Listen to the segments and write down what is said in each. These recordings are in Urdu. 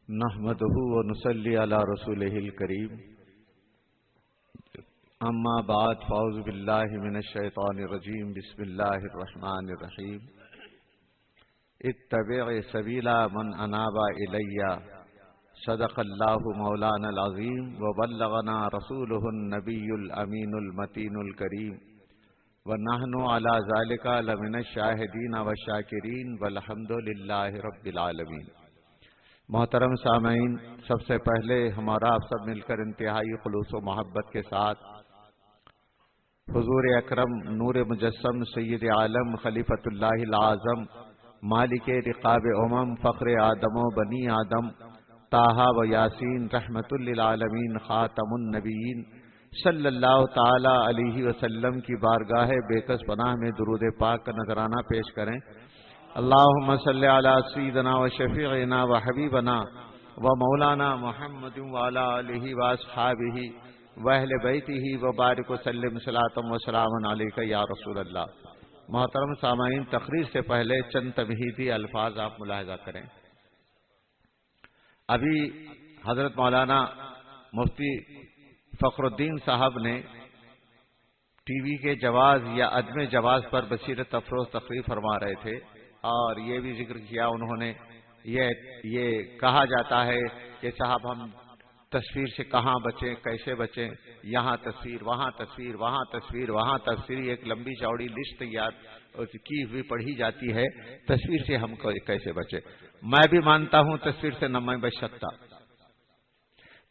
نحمده ونصلي على رسوله الكريم اما بعد فاعوذ بالله من الشيطان الرجيم بسم الله الرحمن الرحيم اتبع سبيل من اناب الي صدق الله مولانا العظيم وبلغنا رسوله النبي الامين المتين الكريم ونحن على ذلك لمن الشاهدين والشاكرين والحمد لله رب العالمين۔ محترم سامعین، سب سے پہلے ہمارا آپ سب مل کر انتہائی خلوص و محبت کے ساتھ حضور اکرم نور مجسم سید عالم خلیفۃ اللہ العظم مالک رقاب امم فخر آدم و بنی آدم طٰہٰ و یاسین رحمت للعالمین خاتم النبیین صلی اللہ تعالی علیہ وسلم کی بارگاہ بےکس پناہ میں درود پاک کا نذرانہ پیش کریں۔ اللہم صلی علی سیدنا و شفیعنا و حبیبنا و مولانا محمد وعلی آلہ و اصحابہ و اہل بیتہ و بارک وسلم صلاۃ و سلام علیک یا رسول اللہ۔ محترم سامعین، تقریر سے پہلے چند تمہیدی الفاظ آپ ملاحظہ کریں۔ ابھی حضرت مولانا مفتی فخر الدین صاحب نے ٹی وی کے جواز یا عدم جواز پر بصیرت افروز تقریر فرما رہے تھے، اور یہ بھی ذکر کیا انہوں نے، یہ کہا جاتا ہے کہ صاحب ہم تصویر سے کہاں بچیں، کیسے بچیں، یہاں تصویر، وہاں تصویر، وہاں تصویر، وہاں تصویر، ایک لمبی چوڑی لسٹ تیار کی ہوئی پڑھی جاتی ہے۔ تصویر سے ہم کیسے بچیں؟ میں بھی مانتا ہوں تصویر سے نہ میں بچ سکتا،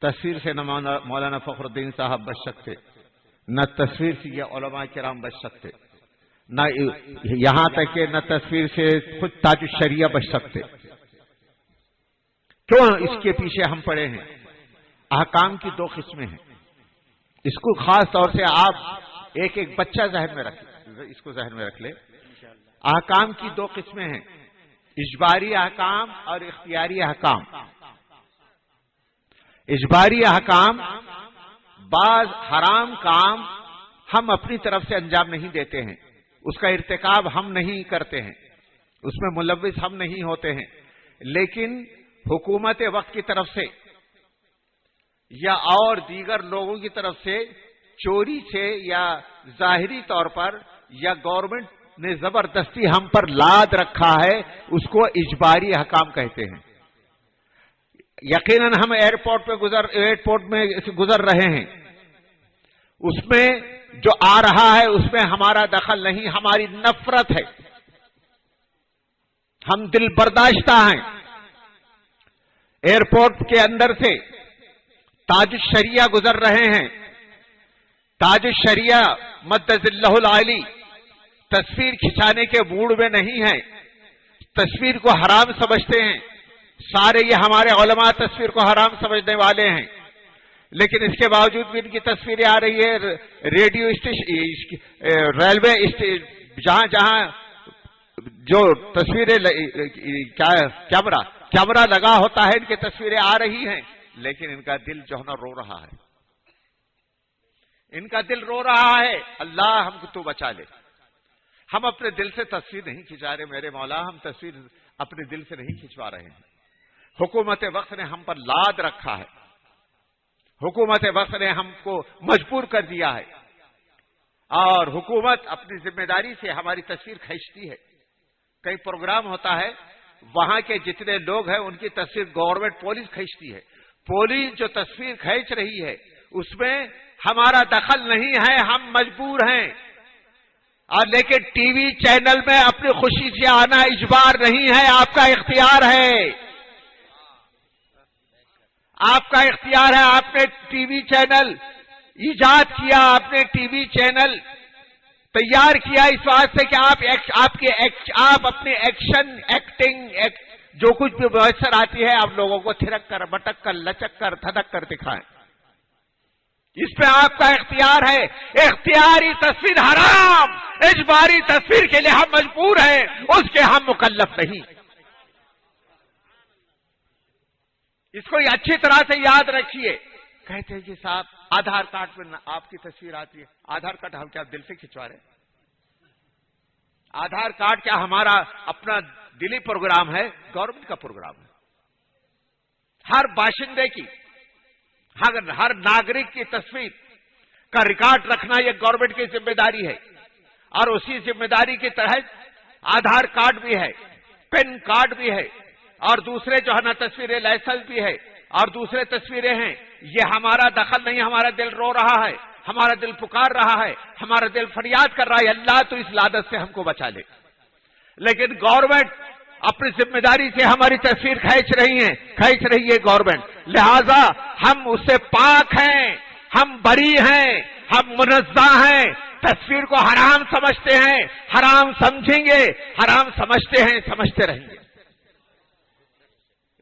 تصویر سے نہ مولانا فخر الدین صاحب بچ سکتے، نہ تصویر سے یہ علماء کرام بچ سکتے، نہ یہاں تک کہ نہ تصویر سے خود تاج الشریعہ بچ سکتے۔ کیوں اس کے پیچھے ہم پڑے ہیں؟ احکام کی دو قسمیں ہیں، اس کو خاص طور سے آپ ایک بچہ ذہن میں رکھ، اس کو ذہن میں رکھ لے۔ احکام کی دو قسمیں ہیں، اجباری احکام اور اختیاری احکام۔ اجباری احکام، بعض حرام کام ہم اپنی طرف سے انجام نہیں دیتے ہیں، اس کا ارتکاب ہم نہیں کرتے ہیں، اس میں ملوث ہم نہیں ہوتے ہیں، لیکن حکومت وقت کی طرف سے یا اور دیگر لوگوں کی طرف سے چوری سے یا ظاہری طور پر یا گورنمنٹ نے زبردستی ہم پر لاد رکھا ہے، اس کو اجباری احکام کہتے ہیں۔ یقیناً ہم ایئرپورٹ میں گزر رہے ہیں، اس میں جو آ رہا ہے اس میں ہمارا دخل نہیں، ہماری نفرت ہے، ہم دل برداشتہ ہیں۔ ایئرپورٹ کے اندر سے تاج الشریعہ گزر رہے ہیں، تاج الشریعہ مدد اللہ العالی تصویر کھنچانے کے موڈ میں نہیں ہے، تصویر کو حرام سمجھتے ہیں، سارے یہ ہمارے علماء تصویر کو حرام سمجھنے والے ہیں، لیکن اس کے باوجود بھی ان کی تصویریں آ رہی ہے ریڈیو اسٹیشن، ریلوے جہاں جہاں جو تصویریں کیمرہ لگا ہوتا ہے ان کی تصویریں آ رہی ہیں، لیکن ان کا دل جو ہے نا رو رہا ہے، ان کا دل رو رہا ہے۔ اللہ ہم کو تو بچا لے، ہم اپنے دل سے تصویر نہیں کھنچا رہے میرے مولا، ہم تصویر اپنے دل سے نہیں کھنچوا رہے ہیں، حکومت وقت نے ہم پر لاد رکھا ہے، حکومت وقت نے ہم کو مجبور کر دیا ہے، اور حکومت اپنی ذمہ داری سے ہماری تصویر کھینچتی ہے۔ کئی پروگرام ہوتا ہے، وہاں کے جتنے لوگ ہیں ان کی تصویر گورنمنٹ پولیس کھینچتی ہے، پولیس جو تصویر کھینچ رہی ہے اس میں ہمارا دخل نہیں ہے، ہم مجبور ہیں، اور لیکن ٹی وی چینل میں اپنی خوشی سے آنا اجبار نہیں ہے، آپ کا اختیار ہے، آپ کا اختیار ہے۔ آپ نے ٹی وی چینل ایجاد کیا، آپ نے ٹی وی چینل تیار کیا اس واسطے کہ آپ اپنے ایکٹنگ جو کچھ بھی میسر آتی ہے آپ لوگوں کو تھرک کر، مٹک کر، لچک کر، تھدک کر دکھائیں، اس پہ آپ کا اختیار ہے۔ اختیاری تصویر حرام، اجباری تصویر کے لیے ہم مجبور ہیں، اس کے ہم مکلف نہیں۔ اس کو اچھی طرح سے یاد رکھیے۔ کہتے ہیں کہ صاحب آدھار کارڈ پہ آپ کی تصویر آتی ہے، آدھار کارڈ ہم کیا دل سے کھنچوا رہے ہیں؟ آدھار کارڈ کیا ہمارا اپنا دلی پروگرام ہے؟ گورنمنٹ کا پروگرام ہے۔ ہر باشندے کی، ہر ناگرک کی تصویر کا ریکارڈ رکھنا یہ گورنمنٹ کی ذمہ داری ہے، اور اسی ذمہ داری کے تحت آدھار کارڈ بھی ہے، پین کارڈ بھی ہے، اور دوسرے جو ہے نا تصویریں، لائسنس بھی ہے، اور دوسرے تصویریں ہیں۔ یہ ہمارا دخل نہیں، ہمارا دل رو رہا ہے، ہمارا دل پکار رہا ہے، ہمارا دل فریاد کر رہا ہے، اللہ تو اس لعنت سے ہم کو بچا لے۔ لیکن گورنمنٹ اپنی ذمہ داری سے ہماری تصویر کھینچ رہی ہے گورنمنٹ، لہذا ہم اس سے پاک ہیں، ہم بری ہیں، ہم منزہ ہیں، تصویر کو حرام سمجھتے ہیں، حرام سمجھیں گے، حرام سمجھتے ہیں، سمجھتے رہیں گے۔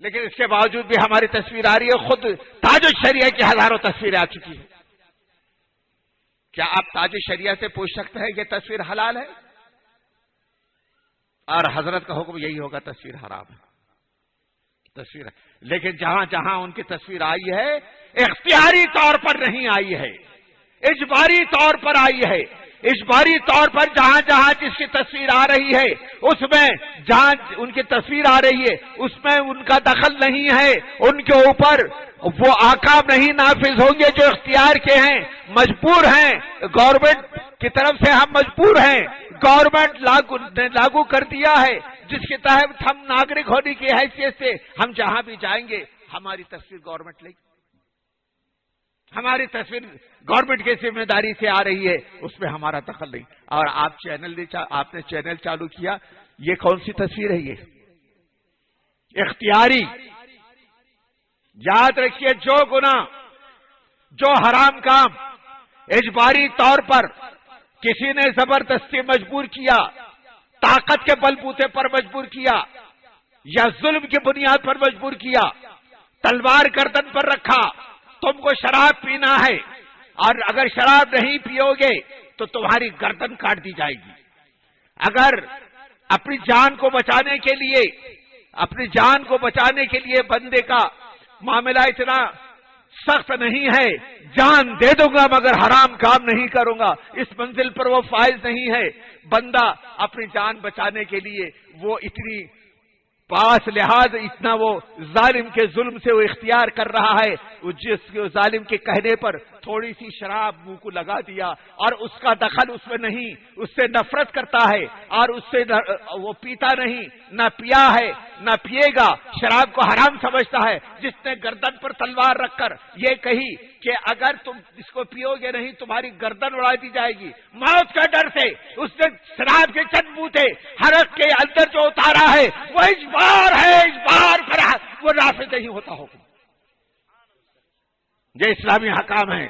لیکن اس کے باوجود بھی ہماری تصویر آ رہی ہے، خود تاج الشریعہ کی ہزاروں تصویریں آ چکی ہیں۔ کیا آپ تاج الشریعہ سے پوچھ سکتے ہیں کہ تصویر حلال ہے؟ اور حضرت کا حکم یہی ہوگا، تصویر حرام ہے، تصویر ہے۔ لیکن جہاں جہاں ان کی تصویر آئی ہے، اختیاری طور پر نہیں آئی ہے، اجباری طور پر آئی ہے۔ اجباری طور پر جہاں جہاں جس کی تصویر آ رہی ہے، اس میں جہاں ان کی تصویر آ رہی ہے اس میں ان کا دخل نہیں ہے، ان کے اوپر وہ احکام نہیں نافذ ہوں گے جو اختیار کے ہیں، مجبور ہیں، گورنمنٹ کی طرف سے ہم مجبور ہیں، گورنمنٹ نے لاگو کر دیا ہے، جس کے تحت ہم ناگرک ہونے کی حیثیت سے ہم جہاں بھی جائیں گے ہماری تصویر گورنمنٹ لے گی، ہماری تصویر گورنمنٹ کی ذمہ داری سے آ رہی ہے، اس میں ہمارا دخل نہیں۔ اور آپ نے چینل چالو کیا، یہ کون سی تصویر ہے؟ یہ اختیاری۔ یاد رکھیے، جو گناہ، جو حرام کام اجباری طور پر کسی نے زبردستی مجبور کیا، طاقت کے بل بوتے پر مجبور کیا، یا ظلم کی بنیاد پر مجبور کیا، تلوار گردن پر رکھا، تم کو شراب پینا ہے اور اگر شراب نہیں پیو گے تو تمہاری گردن کاٹ دی جائے گی۔ اگر اپنی جان کو بچانے کے لیے بندے کا معاملہ اتنا سخت نہیں ہے، جان دے دوں گا مگر حرام کام نہیں کروں گا، اس منزل پر وہ فائز نہیں ہے۔ بندہ اپنی جان بچانے کے لیے وہ اتنی پاس لحاظ اتنا وہ ظالم کے ظلم سے وہ اختیار کر رہا ہے، جس ظالم کے کہنے پر تھوڑی سی شراب منہ کو لگا دیا اور اس کا دخل اس میں نہیں، اس سے نفرت کرتا ہے اور اس سے وہ پیتا نہیں، نہ پیا ہے نہ پیے گا، شراب کو حرام سمجھتا ہے، جس نے گردن پر تلوار رکھ کر یہ کہی کہ اگر تم اس کو پیو گے نہیں تمہاری گردن اڑا دی جائے گی، موت کا ڈر سے اس نے شراب کے چند بوتے حرق کے اندر جو اتارا ہے وہ اجبار ہے، اجبار پر وہ نافذ نہیں ہوتا حکم۔ یہ اسلامی حکام ہیں۔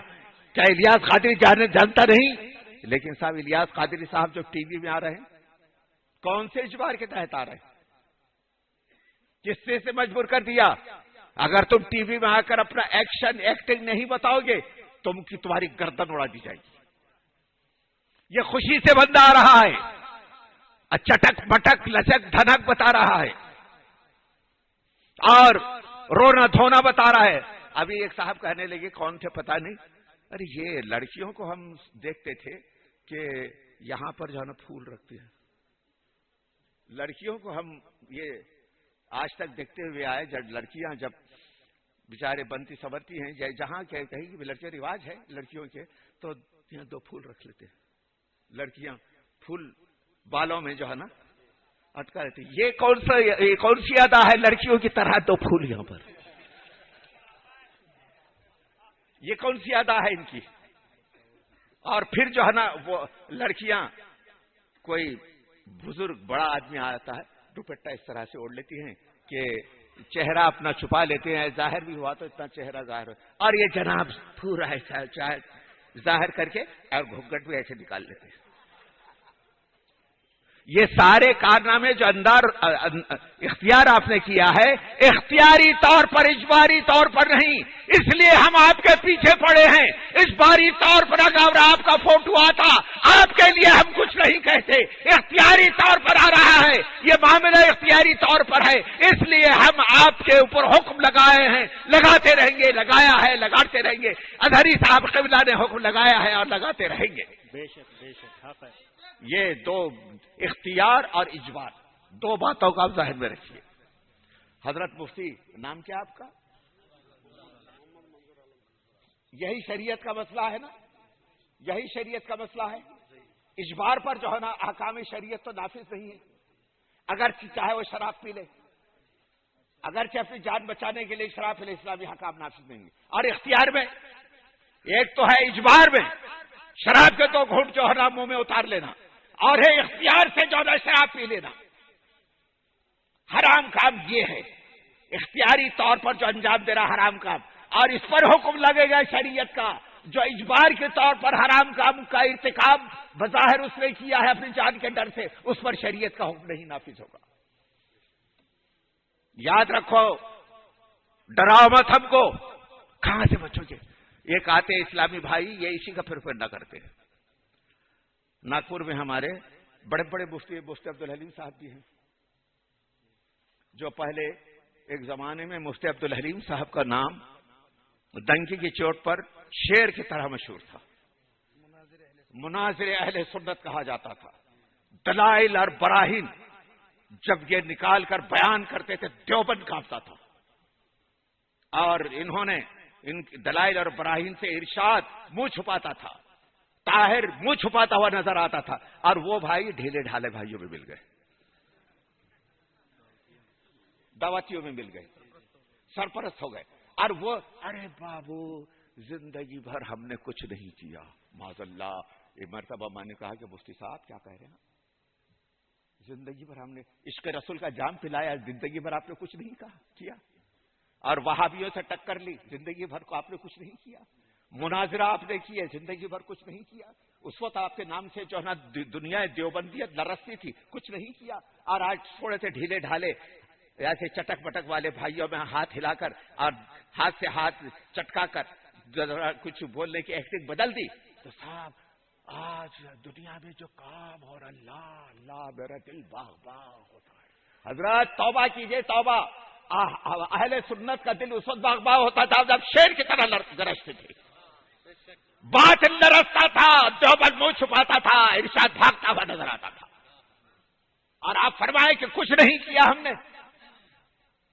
کیا الیاس قادری جانتا نہیں؟ لیکن صاحب الیاس قادری صاحب جو ٹی وی میں آ رہے ہیں کون سے اجبار کے تحت آ رہے ہیں؟ کس سے مجبور کر دیا؟ اگر تم ٹی وی میں آ کر اپنا ایکٹنگ نہیں بتاؤ گے تمہاری گردن اڑا دی جائے گی۔ یہ خوشی سے بندہ آ رہا ہے، چٹک مٹک لچک دھنک بتا رہا ہے اور رونا دھونا بتا رہا ہے۔ ابھی ایک صاحب کہنے لگے، کون تھے پتہ نہیں، ارے یہ لڑکیوں کو ہم دیکھتے تھے کہ یہاں پر جو ہے نا پھول رکھتے ہیں، لڑکیوں کو ہم یہ آج تک دیکھتے ہوئے آئے، جب لڑکیاں جب بیچارے بنتی سبرتی ہیں، جہاں کہیں کہ لڑکیاں رواج ہے لڑکیوں کے، تو یہاں دو پھول رکھ لیتے ہیں، لڑکیاں پھول بالوں میں جو ہے نا اٹکا لیتی۔ یہ کون سی ادا ہے لڑکیوں کی طرح دو پھول یہاں پر؟ یہ کون سی ادا ہے ان کی؟ اور پھر جو ہے نا وہ لڑکیاں، کوئی بزرگ بڑا آدمی آتا ہے، دوپٹہ اس طرح سے اوڑھ لیتی ہیں کہ چہرہ اپنا چھپا لیتے ہیں، ظاہر بھی ہوا تو اتنا چہرہ ظاہر ہو، اور یہ جناب پورا ایسا ظاہر کر کے اور گھونگھٹ بھی ایسے نکال لیتے ہیں۔ یہ سارے کارنامے جو اختیار آپ نے کیا ہے، اختیاری طور پر، اجباری طور پر نہیں، اس لیے ہم آپ کے پیچھے پڑے ہیں۔ اجباری طور پر اگر آپ کا فوٹو آتا، آپ کے لیے ہم کچھ نہیں کہتے، اختیاری طور پر آ رہا ہے، یہ معاملہ اختیاری طور پر ہے، اس لیے ہم آپ کے اوپر حکم لگائے ہیں، لگاتے رہیں گے، لگایا ہے، لگاتے رہیں گے۔ اظہری صاحب قبلہ نے حکم لگایا ہے اور لگاتے رہیں گے۔ بے شک بے شک حق ہے۔ یہ دو اختیار اور اجبار، دو باتوں کا آپ ذہن میں رکھیے۔ حضرت مفتی، نام کیا آپ کا؟ یہی شریعت کا مسئلہ ہے نا، یہی شریعت کا مسئلہ ہے. اجبار پر جو ہے نا احکام شریعت تو نافذ نہیں ہے. اگر چاہے وہ شراب پی لے، اگرچہ اپنی جان بچانے کے لیے شراب پی لے، اسلامی حکام نافذ نہیں ہے. اور اختیار میں ایک تو ہے اجبار میں شراب کے تو گھونٹ جو ہے نا منہ میں اتار لینا، اور ہے اختیار سے جو ہے نا شراب پی لینا. حرام کام یہ ہے، اختیاری طور پر جو انجام دے رہا حرام کام، اور اس پر حکم لگے گا شریعت کا. جو اجبار کے طور پر حرام کام کا ارتکاب بظاہر اس نے کیا ہے اپنی جان کے ڈر سے، اس پر شریعت کا حکم نہیں نافذ ہوگا. یاد رکھو، ڈراؤ مت ہم کو. کہاں سے بچو گے؟ ایک آتے اسلامی بھائی یہ اسی کا پھر نہ کرتے ہیں. ناگپور میں ہمارے بڑے بڑے مفتی عبدالحلیم صاحب بھی ہیں، جو پہلے ایک زمانے میں مفتی عبدالحلیم صاحب کا نام ڈنکی کی چوٹ پر شیر کی طرح مشہور تھا. مناظر اہل سنت کہا جاتا تھا. دلائل اور براہین جب یہ نکال کر بیان کرتے تھے دیوبند کانپتا تھا. اور انہوں نے ان دلائل اور براہین سے ارشاد منہ چھپاتا تھا، طاہر منہ چھپاتا ہوا نظر آتا تھا. اور وہ بھائی ڈھیلے ڈھالے بھائیوں میں مل گئے، دعوتیوں میں مل گئے، سرپرست ہو گئے. اور وہ ارے بابو زندگی بھر ہم نے کچھ نہیں کیا. معاذ اللہ. ایک مرتبہ میں نے کہا کہ مفتی صاحب کیا کہہ رہے ہیں؟ زندگی بھر ہم نے عشق رسول کا جام پلایا، زندگی بھر آپ نے کچھ نہیں کیا. اور وہابیوں سے ٹکر لی، زندگی بھر کو آپ نے کچھ نہیں کیا. مناظرہ آپ نے کیے، زندگی بھر کچھ نہیں کیا. اس وقت آپ کے نام سے جو ہے نا دنیا دیوبندیت لرزتی تھی، کچھ نہیں کیا. اور آج تھوڑے سے ڈھیلے ڈھالے ایسے چٹک بٹک والے بھائیوں میں ہاتھ ہلا کر اور ہاتھ سے ہاتھ چٹکا کر کچھ بولنے کی ایکٹنگ بدل دی. تو صاحب آج دنیا میں جو کام ہو رہا، اللہ اللہ میرا دل باغ باغ ہوتا ہے. حضرات توبہ کیجئے، توبہ. اہل سنت کا دل اس وقت باغ باغ ہوتا تھا جب شیر کی طرح گرجتے تھے، باطل لرزتا تھا، دیوبند منہ چھپاتا تھا، ارشاد بھاگتا ہوا نظر آتا تھا. اور آپ فرمائے کہ کچھ نہیں کیا ہم نے.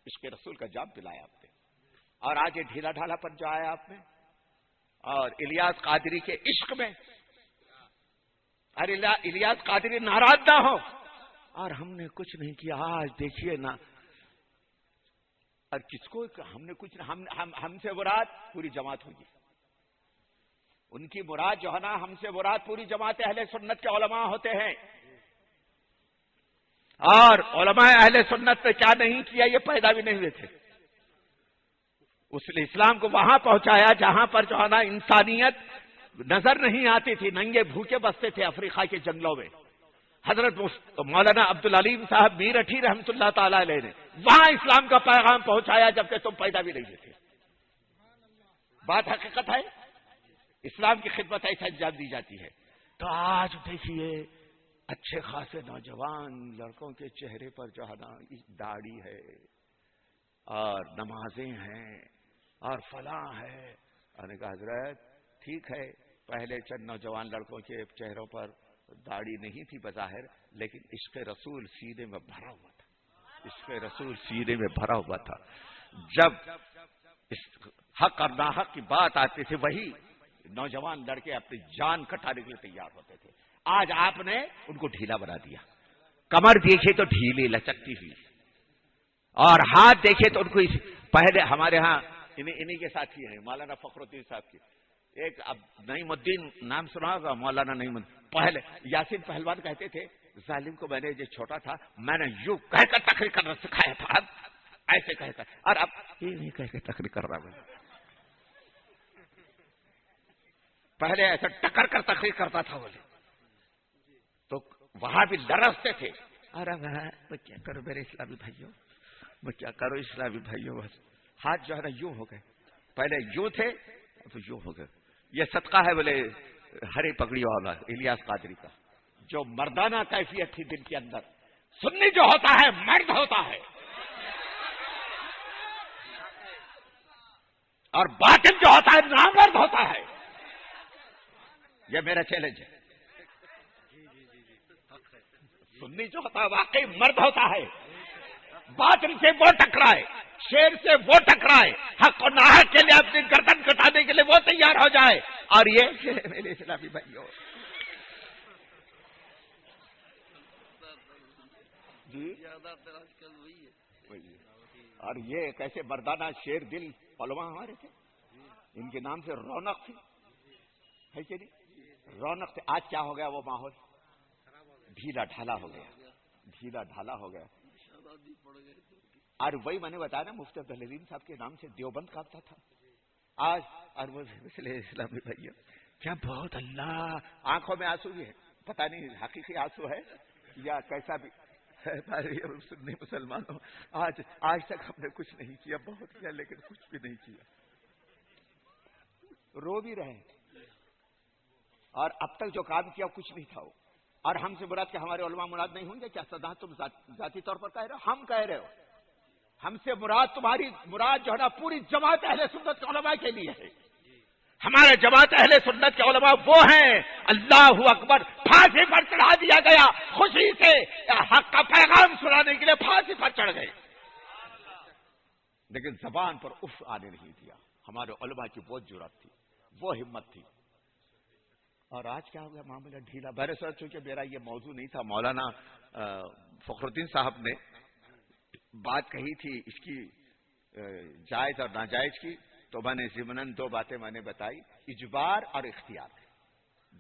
عشق رسول کا جام پلایا آپ نے، اور آج یہ ڈھیلا ڈھالا پن جو آیا آپ میں، اور الیاس قادری کے عشق میں. اور الیاس قادری ناراض نہ ہو، اور ہم نے کچھ نہیں کیا. آج دیکھیے نا، اور کس کو ہم نے کچھ، ہم سے مراد پوری جماعت ہوگی. ان کی مراد جو ہے نا، ہم سے مراد پوری جماعت اہل سنت کے علماء ہوتے ہیں. اور علماء اہل سنت نے کیا نہیں کیا، یہ پیدا بھی نہیں ہوئے تھے. اس نے اسلام کو وہاں پہنچایا جہاں پر جو ہے نا انسانیت نظر نہیں آتی تھی. ننگے بھوکے بستے تھے افریقہ کے جنگلوں میں. حضرت مولانا عبدالعلیم صاحب میرٹھی رحمۃ اللہ تعالی علیہ نے وہاں اسلام کا پیغام پہنچایا جبکہ تم پیدا بھی نہیں تھے. بات حقیقت ہے، اسلام کی خدمت ایسے انجام دی جاتی ہے. تو آج دیکھیے اچھے خاصے نوجوان لڑکوں کے چہرے پر جو ہے نا داڑھی ہے، اور نمازیں ہیں، اور فلاں ہے. اور نے کہا حضرت ٹھیک ہے، پہلے چند نوجوان لڑکوں کے چہروں پر داڑھی نہیں تھی بظاہر، لیکن عشق رسول سینے میں بھرا ہوا تھا. عشق رسول سینے میں بھرا ہوا تھا. جب حق اور ناحق کی بات آتی تھی، وہی نوجوان لڑکے اپنی جان کٹانے کے لیے تیار ہوتے تھے. آج آپ نے ان کو ڈھیلا بنا دیا. کمر دیکھے تو ڈھیلی لچکتی ہوئی، اور ہاتھ دیکھے تو ان کو پہلے ہمارے ہاں انہی کے ساتھی ہیں مولانا فخر الدین صاحب کی. ایک اب نعیم الدین نام سنا ہوگا، مولانا نعیم الدین. پہلے یاسین پہلوان کہتے تھے ظالم کو میں نے جو چھوٹا تھا میں نے یوں کہہ کر تقریر کرنا سکھایا تھا، ایسے کہہ کر. اور اب یہ نہیں کہہ کے تقریر کر رہا میں. پہلے ایسا ٹکر کر تقریر کرتا تھا بولے تو وہاں بھی لرزتے تھے. ارے میں کیا کروں میرے اسلامی بھائیوں، میں کیا کروں اسلامی بھائیوں. بس ہاتھ جو ہے نا یوں ہو گئے، پہلے یوں تھے اب یوں ہو گئے. یہ صدقہ ہے بولے ہری پگڑی والا الیاس قادری کا، جو مردانہ کیفیت تھی دل کے اندر. سنی جو ہوتا ہے مرد ہوتا ہے، اور باطل جو ہوتا ہے نامرد ہوتا ہے. یہ میرا چیلنج ہے. سنی جو ہوتا ہے واقعی مرد ہوتا ہے. باطل سے وہ ٹکرائے، شیر سے وہ ٹکرائے، حق و ناحق کے لیے اپنی گردن کٹانے کے لیے پہلے وہ تیار ہو جائے. اور یہ میرے اسلامی بھائیوں جی اور یہ کیسے مردانہ شیر دل علماء ہمارے تھے, ان کے نام سے رونق تھی, ہے کہ نہیں؟ رونق تھے. آج کیا ہو گیا وہ ماحول؟ ڈھیلا ڈھالا ہو گیا, ڈھیلا ڈھالا ہو گیا. اور وہی میں نے بتایا نا, مفتی عبدالعظیم صاحب کے نام سے دیوبند کاپتا تھا آج. اور وہ اسلامی بھائیوں کیا بہت اللہ آنکھوں میں آنسو بھی ہے, پتہ نہیں حقیقی آنسو ہے یا کیسا بھی سننے مسلمانوں. آج تک ہم نے کچھ نہیں کیا, بہت کیا لیکن کچھ بھی نہیں کیا, رو بھی رہے اور اب تک جو کام کیا کچھ نہیں تھا وہ. اور ہم سے مراد کہ ہمارے علماء مراد نہیں ہوں گے کیا؟ سدا تم ذاتی طور پر کہہ رہے ہو, ہم کہہ رہے ہو. ہم سے مراد تمہاری مراد جو ہے نا پوری جماعت اہل سنت کے علماء کے لیے ہے. ہمارے جماعت اہل سنت کے علماء وہ ہیں اللہ اکبر پھانسی پر چڑھا دیا گیا, خوشی سے حق کا پیغام سنانے کے لیے پھانسی پر چڑھ گئے, لیکن زبان پر اف آنے نہیں دیا. ہمارے علماء کی وہ جرأت تھی, وہ ہمت تھی. اور آج کیا ہو گیا معاملہ ڈھیلا. بہر سر چونکہ میرا یہ موضوع نہیں تھا, مولانا فخر الدین صاحب نے بات کہی تھی اس کی جائز اور ناجائز کی, تو میں نے ضمناً دو باتیں میں نے بتائی, اجبار اور اختیار.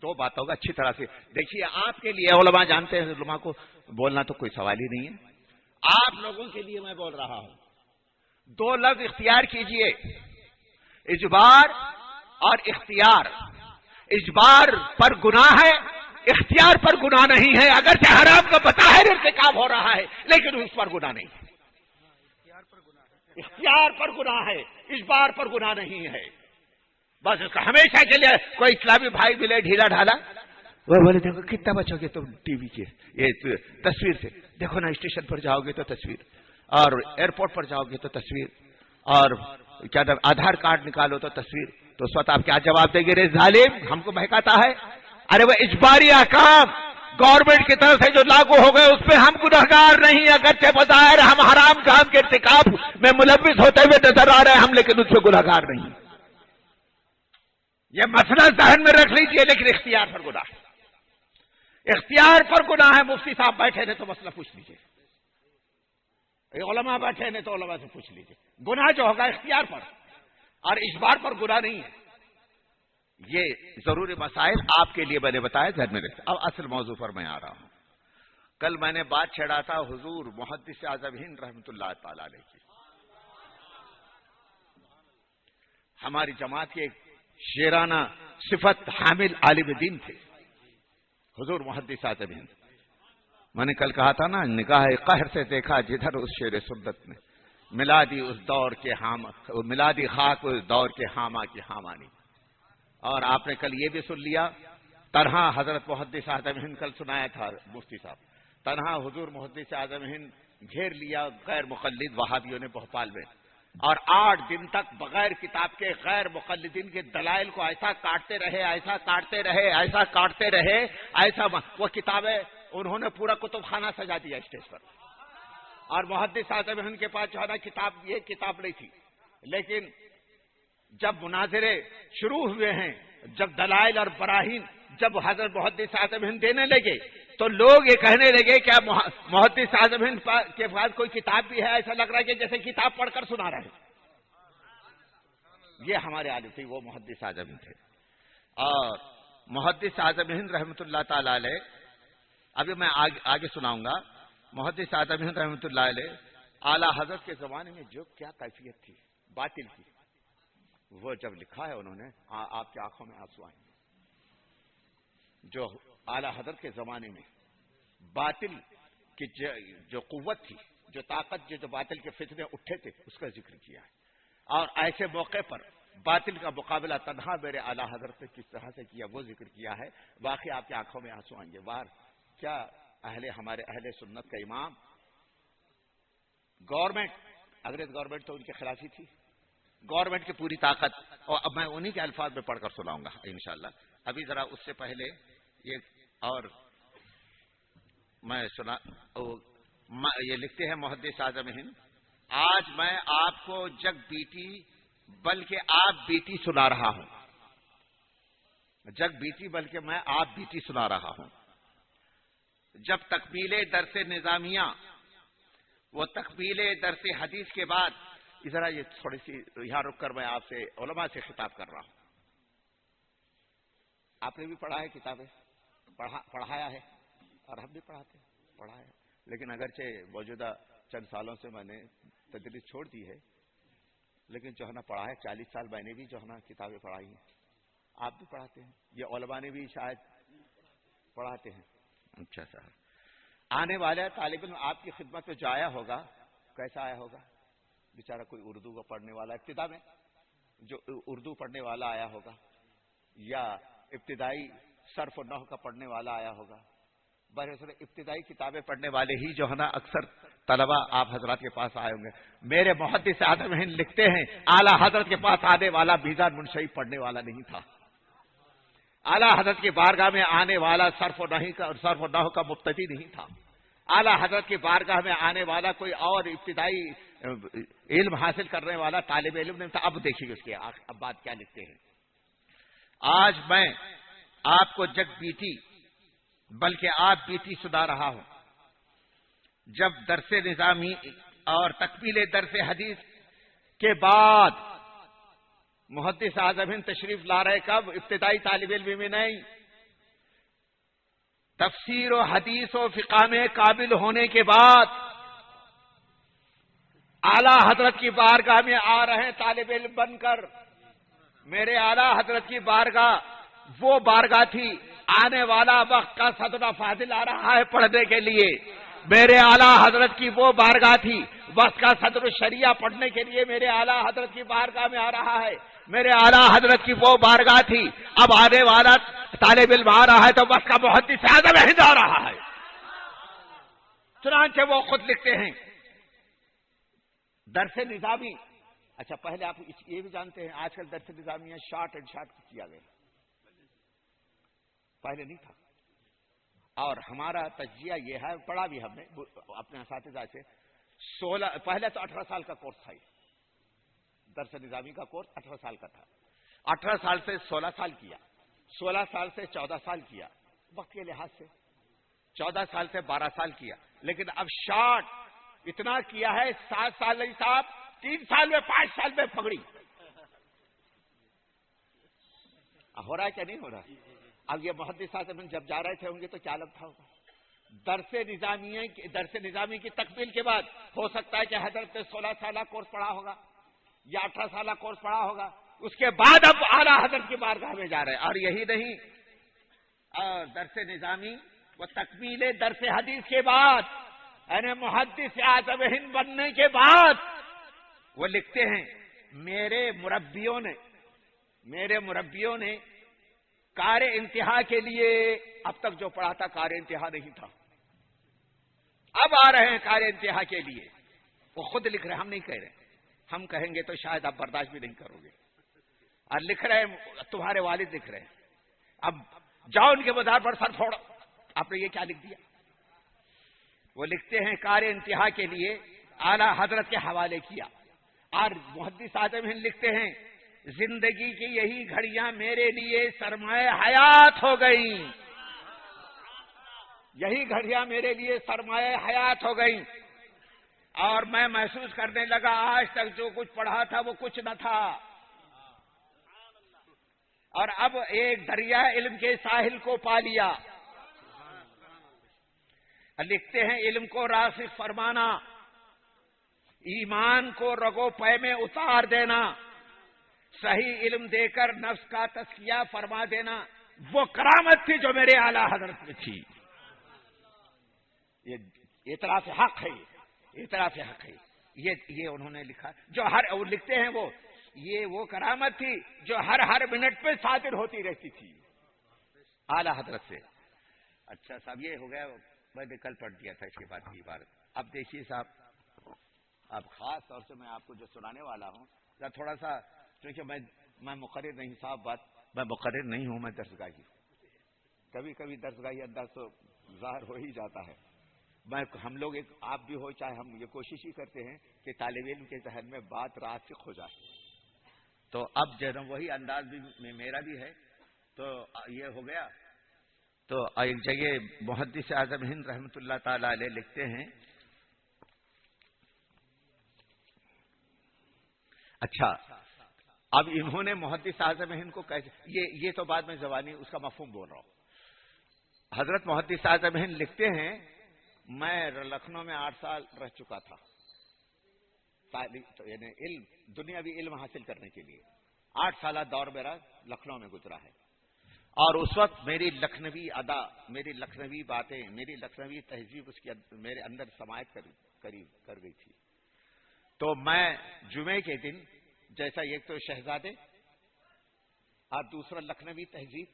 دو باتوں کا اچھی طرح سے دیکھیے. آپ کے لیے علماء جانتے ہیں, علماء کو بولنا تو کوئی سوال ہی نہیں ہے. آپ لوگوں کے لیے میں بول رہا ہوں, دو لفظ اختیار کیجئے, اجبار اور اختیار. اجبار پر گناہ ہے, اختیار پر گناہ نہیں ہے. اگرچہ حرام کا بظاہر ارتکاب ہو رہا ہے لیکن اس پر گناہ نہیں ہے. اختیار پر گناہ ہے, اجبار پر گناہ نہیں ہے. بس اس کا ہمیشہ کے لیے کوئی اسلامی بھائی ملے ڈھیلا ڈھالا, وہ بولے دیکھو کتنا بچو گے تم ٹی وی کے یہ تصویر سے, دیکھو نا اسٹیشن پر جاؤ گے تو تصویر, اور ایئرپورٹ پر جاؤ گے تو تصویر, اور کیا آدھار کارڈ نکالو تو تصویر. تو اس وقت آپ کیا جواب دیں گے؟ رے ظالم ہم کو بہکاتا ہے. ارے وہ اجباری احکام گورنمنٹ کی طرف سے جو لاگو ہو گئے اس پہ ہم گنہگار نہیں, اگرچہ بظاہر ہم حرام کام کے ارتکاب میں ملوث ہوتے ہوئے نظر آ رہے ہیں ہم, لیکن اس پہ گنہگار نہیں. یہ مسئلہ ذہن میں رکھ لیجئے. لیکن اختیار پر گناہ ہے, اختیار پر گناہ ہے. مفتی صاحب بیٹھے نے تو مسئلہ پوچھ لیجئے, علماء بیٹھے نے تو علماء سے پوچھ لیجئے. گناہ جو ہوگا اختیار پر اور اجبار پر گناہ نہیں ہے. یہ ضروری مسائل آپ کے لیے میں نے بتایا, ذہن میں رکھیں. اب اصل موضوع پر میں آ رہا ہوں. کل میں نے بات چھیڑا تھا حضور محدث اعظم ہند رحمۃ اللہ تعالی علیہ کی. ہماری جماعت کے شیرانہ صفت حامل عالم دین تھے حضور محدث اعظم ہند. میں نے کل کہا تھا نا, نگاہ قہر سے دیکھا جدھر اس شیر سنت نے, ملادی اس دور کے ملادی خاک اس دور کے حاما کی حامانی. اور آپ نے کل یہ بھی سن لیا, تنہا حضرت محدث اعظم ہند کل سنایا تھا مفتی صاحب, تنہا حضور محدث اعظم ہند گھیر لیا غیر مقلد وہابیوں نے بھوپال میں, اور 8 دن تک بغیر کتاب کے غیر مقلدین کے دلائل کو ایسا کاٹتے رہے, ایسا کاٹتے رہے, ایسا کاٹتے رہے, ایسا وہ کتابیں انہوں نے پورا کتب خانہ سجا دیا اسٹیج پر. اور محدث اعظم ہند کے پاس جو ہے نا کتاب یہ کتاب نہیں تھی, لیکن جب مناظرے شروع ہوئے ہیں, جب دلائل اور براہین جب حضرت محدث اعظم ہند دینے لگے تو لوگ یہ کہنے لگے کہ محدث اعظم ہند کے پاس کوئی کتاب بھی ہے, ایسا لگ رہا ہے کہ جیسے کتاب پڑھ کر سنا رہے. یہ ہمارے عالم تھے, وہ محدث اعظم ہند تھے. اور محدث اعظم ہند رحمۃ اللہ تعالی علیہ, ابھی میں آگے سناؤں گا. محدث اعظم ہند رحمۃ اللہ علیہ اعلیٰ حضرت کے زمانے میں جو کیا کیفیت تھی باطل کی, وہ جب لکھا ہے انہوں نے آپ کی آنکھوں میں آنسو آئیں گے. جو اعلیٰ حضرت کے زمانے میں باطل کی جو قوت تھی, جو طاقت, جو باطل کے فتنے اٹھے تھے, اس کا ذکر کیا ہے. اور ایسے موقع پر باطل کا مقابلہ تنہا میرے اعلیٰ حضرت نے کس طرح سے کیا وہ ذکر کیا ہے. باقی آپ کی آنکھوں میں آنسو آئیں گے. بار کیا ہمارے اہل سنت کا امام گورنمنٹ, انگریز گورنمنٹ تو ان کے خلاف ہی تھی, گورنمنٹ کی پوری طاقت, اور اب میں انہی کے الفاظ میں پڑھ کر سناؤں گا انشاءاللہ. ابھی ذرا اس سے پہلے یہ اور میں سنا, یہ لکھتے ہیں محدث اعظم ہند, آج میں آپ کو جگ بیٹی بلکہ آپ بیتی سنا رہا ہوں. جگ بیتی بلکہ میں آپ بیتی سنا رہا ہوں. جب تکمیل درس نظامیہ وہ تکمیل درس حدیث کے بعد ذرا یہ تھوڑی سی یہاں رک کر میں آپ سے علماء سے خطاب کر رہا ہوں. آپ نے بھی پڑھا ہے کتابیں پڑھایا ہے اور ہم بھی پڑھاتے ہیں پڑھا ہے. لیکن اگرچہ موجودہ چند سالوں سے میں نے تدریس چھوڑ دی ہے لیکن جو ہے نا پڑھا ہے. 40 سال میں نے بھی جو ہے نا کتابیں پڑھائی ہیں. آپ بھی پڑھاتے ہیں. یہ علماء نے بھی شاید پڑھاتے ہیں. اچھا صاحب آنے والا طالب علم آپ کی خدمت میں جو آیا ہوگا کیسا آیا ہوگا؟ بیچارہ کوئی اردو کا پڑھنے والا ابتدا میں جو اردو پڑھنے والا آیا ہوگا یا ابتدائی صرف و نحو کا پڑھنے والا آیا ہوگا. بہرحال ابتدائی کتابیں پڑھنے والے ہی جو ہے نا اکثر طلبہ آپ حضرات کے پاس آئے ہوں گے. میرے محدث اعظم ہند لکھتے ہیں اعلیٰ حضرت کے پاس آنے والا میزان منشئی پڑھنے والا نہیں تھا. اعلیٰ حضرت کی بارگاہ میں آنے والا صرف و نحو کا مبتدی نہیں تھا. اعلیٰ حضرت کی بارگاہ میں آنے والا کوئی اور ابتدائی علم حاصل کرنے والا طالب علم نہیں تھا. اب دیکھیے اس کے اب بات کیا لکھتے ہیں. آج میں آپ کو جگ بیتی بلکہ آپ بیتی سنا رہا ہوں. جب درس نظامی اور تکمیل درس حدیث کے بعد محدث اعظم ہند تشریف لا رہے کب؟ ابتدائی طالب علم میں نہیں. تفسیر و حدیث و فقہ میں قابل ہونے کے بعد اعلیٰ حضرت کی بارگاہ میں آ رہے ہیں طالب علم بن کر. میرے اعلیٰ حضرت کی بارگاہ وہ بارگاہ تھی. آنے والا وقت کا صدر فاضل آ رہا ہے پڑھنے کے لیے. میرے اعلیٰ حضرت کی وہ بارگاہ تھی. وقت کا صدر شریعہ پڑھنے کے لیے میرے اعلیٰ حضرت کی بارگاہ میں آ رہا ہے. میرے اعلیٰ حضرت کی وہ بارگاہ تھی. اب آنے والا طالب علم آ رہا ہے تو وقت کا محدث اعظم ہند آ رہا ہے. چنانچہ وہ خود لکھتے ہیں درس نظامی. اچھا پہلے آپ یہ بھی جانتے ہیں آج کل درس نظامیہ شارٹ اینڈ شارٹ کیا گیا, پہلے نہیں تھا. اور ہمارا تجزیہ یہ ہے, پڑھا بھی ہم نے اپنے اساتذہ سے, 16 پہلے تو 18 سال کا کورس تھا. درس نظامی کا کورس 18 سال کا تھا. 18 سال سے 16 سال کیا, 16 سال سے 14 سال کیا, وقت کے لحاظ سے 14 سال سے 12 سال کیا. لیکن اب شارٹ اتنا کیا ہے 7 سال نہیں صاحب, 3 سال میں 5 سال میں پگڑی. ہو رہا ہے کیا نہیں ہو رہا؟ اب یہ محدث اعظم جب جا رہے تھے ہوں گے تو کیا لگتا ہوگا؟ درس نظامی کی تکمیل کے بعد ہو سکتا ہے کہ حضرت نے 16 سالہ کورس پڑھا ہوگا یا 18 سالہ کورس پڑھا ہوگا. اس کے بعد اب اعلیٰ حضرت کی بارگاہ میں جا رہے ہیں. اور یہی نہیں, اور درس نظامی وہ تکمیل درس حدیث کے بعد یعنی محدث اعظم ہند بننے کے بعد وہ لکھتے ہیں میرے مربیوں نے کار انتہا کے لیے, اب تک جو پڑھا تھا کار انتہا نہیں تھا, اب آ رہے ہیں کار انتہا کے لیے. وہ خود لکھ رہے ہیں, ہم نہیں کہہ رہے. ہم کہیں گے تو شاید آپ برداشت بھی نہیں کرو گے. اور لکھ رہے ہیں تمہارے والد لکھ رہے ہیں. اب جاؤ ان کے مدار پر سر پھوڑو. آپ نے یہ کیا لکھ دیا؟ وہ لکھتے ہیں کار انتہا کے لیے اعلیٰ حضرت کے حوالے کیا. اور محدث اعظم ہند لکھتے ہیں زندگی کی یہی گھڑیاں میرے لیے سرمایہ حیات ہو گئیں. یہی گھڑیاں میرے لیے سرمایہ حیات ہو گئیں. اور میں محسوس کرنے لگا آج تک جو کچھ پڑھا تھا وہ کچھ نہ تھا, اور اب ایک دریا علم کے ساحل کو پا لیا. لکھتے ہیں علم کو راسخ فرمانا, ایمان کو رگو پے میں اتار دینا, صحیح علم دے کر نفس کا تزکیہ فرما دینا, وہ کرامت تھی جو میرے اعلیٰ حضرت میں تھی. یہ اعتراف حق ہے, اعتراف حق ہے. یہ انہوں نے لکھا جو وہ لکھتے ہیں وہ کرامت تھی جو ہر منٹ پہ صادر ہوتی رہتی تھی اعلیٰ حضرت سے. اچھا صاحب یہ ہو گیا, میں نے کل پڑھ دیا تھا اس کے بعد کی عبارت. اب دیکھیے صاحب, اب خاص طور سے میں آپ کو جو سنانے والا ہوں تھوڑا سا, کیونکہ میں مقرر نہیں صاحب, میں مقرر نہیں ہوں, میں درسگاہی. کبھی کبھی درسگاہی انداز تو ظاہر ہو ہی جاتا ہے. ہم لوگ آپ بھی ہو چاہے ہم یہ کوشش ہی کرتے ہیں کہ طالب علم کے ذہن میں بات راسخ ہو جائے. تو اب جو ہے وہی انداز بھی میرا بھی ہے. تو یہ ہو گیا. تو ایک جگہ محدث اعظم ہند رحمۃ اللہ تعالی علیہ لکھتے ہیں. اچھا, اب انہوں نے محدث اعظم ہند کو کیسے, یہ تو بعد میں زبانی اس کا مفہوم بول رہا ہوں. حضرت محدث اعظم ہند لکھتے ہیں, میں لکھنؤ میں 8 سال رہ چکا تھا, یعنی علم, دنیاوی علم حاصل کرنے کے لیے 8 سالہ دور میرا لکھنؤ میں گزرا ہے. اور اس وقت میری لکھنوی ادا, میری لکھنوی باتیں, میری لکھنوی تہذیب اس کی میرے اندر سماعت کر گئی تھی. تو میں جمعے کے دن, جیسا ایک تو شہزادے اور دوسرا لکھنوی تہذیب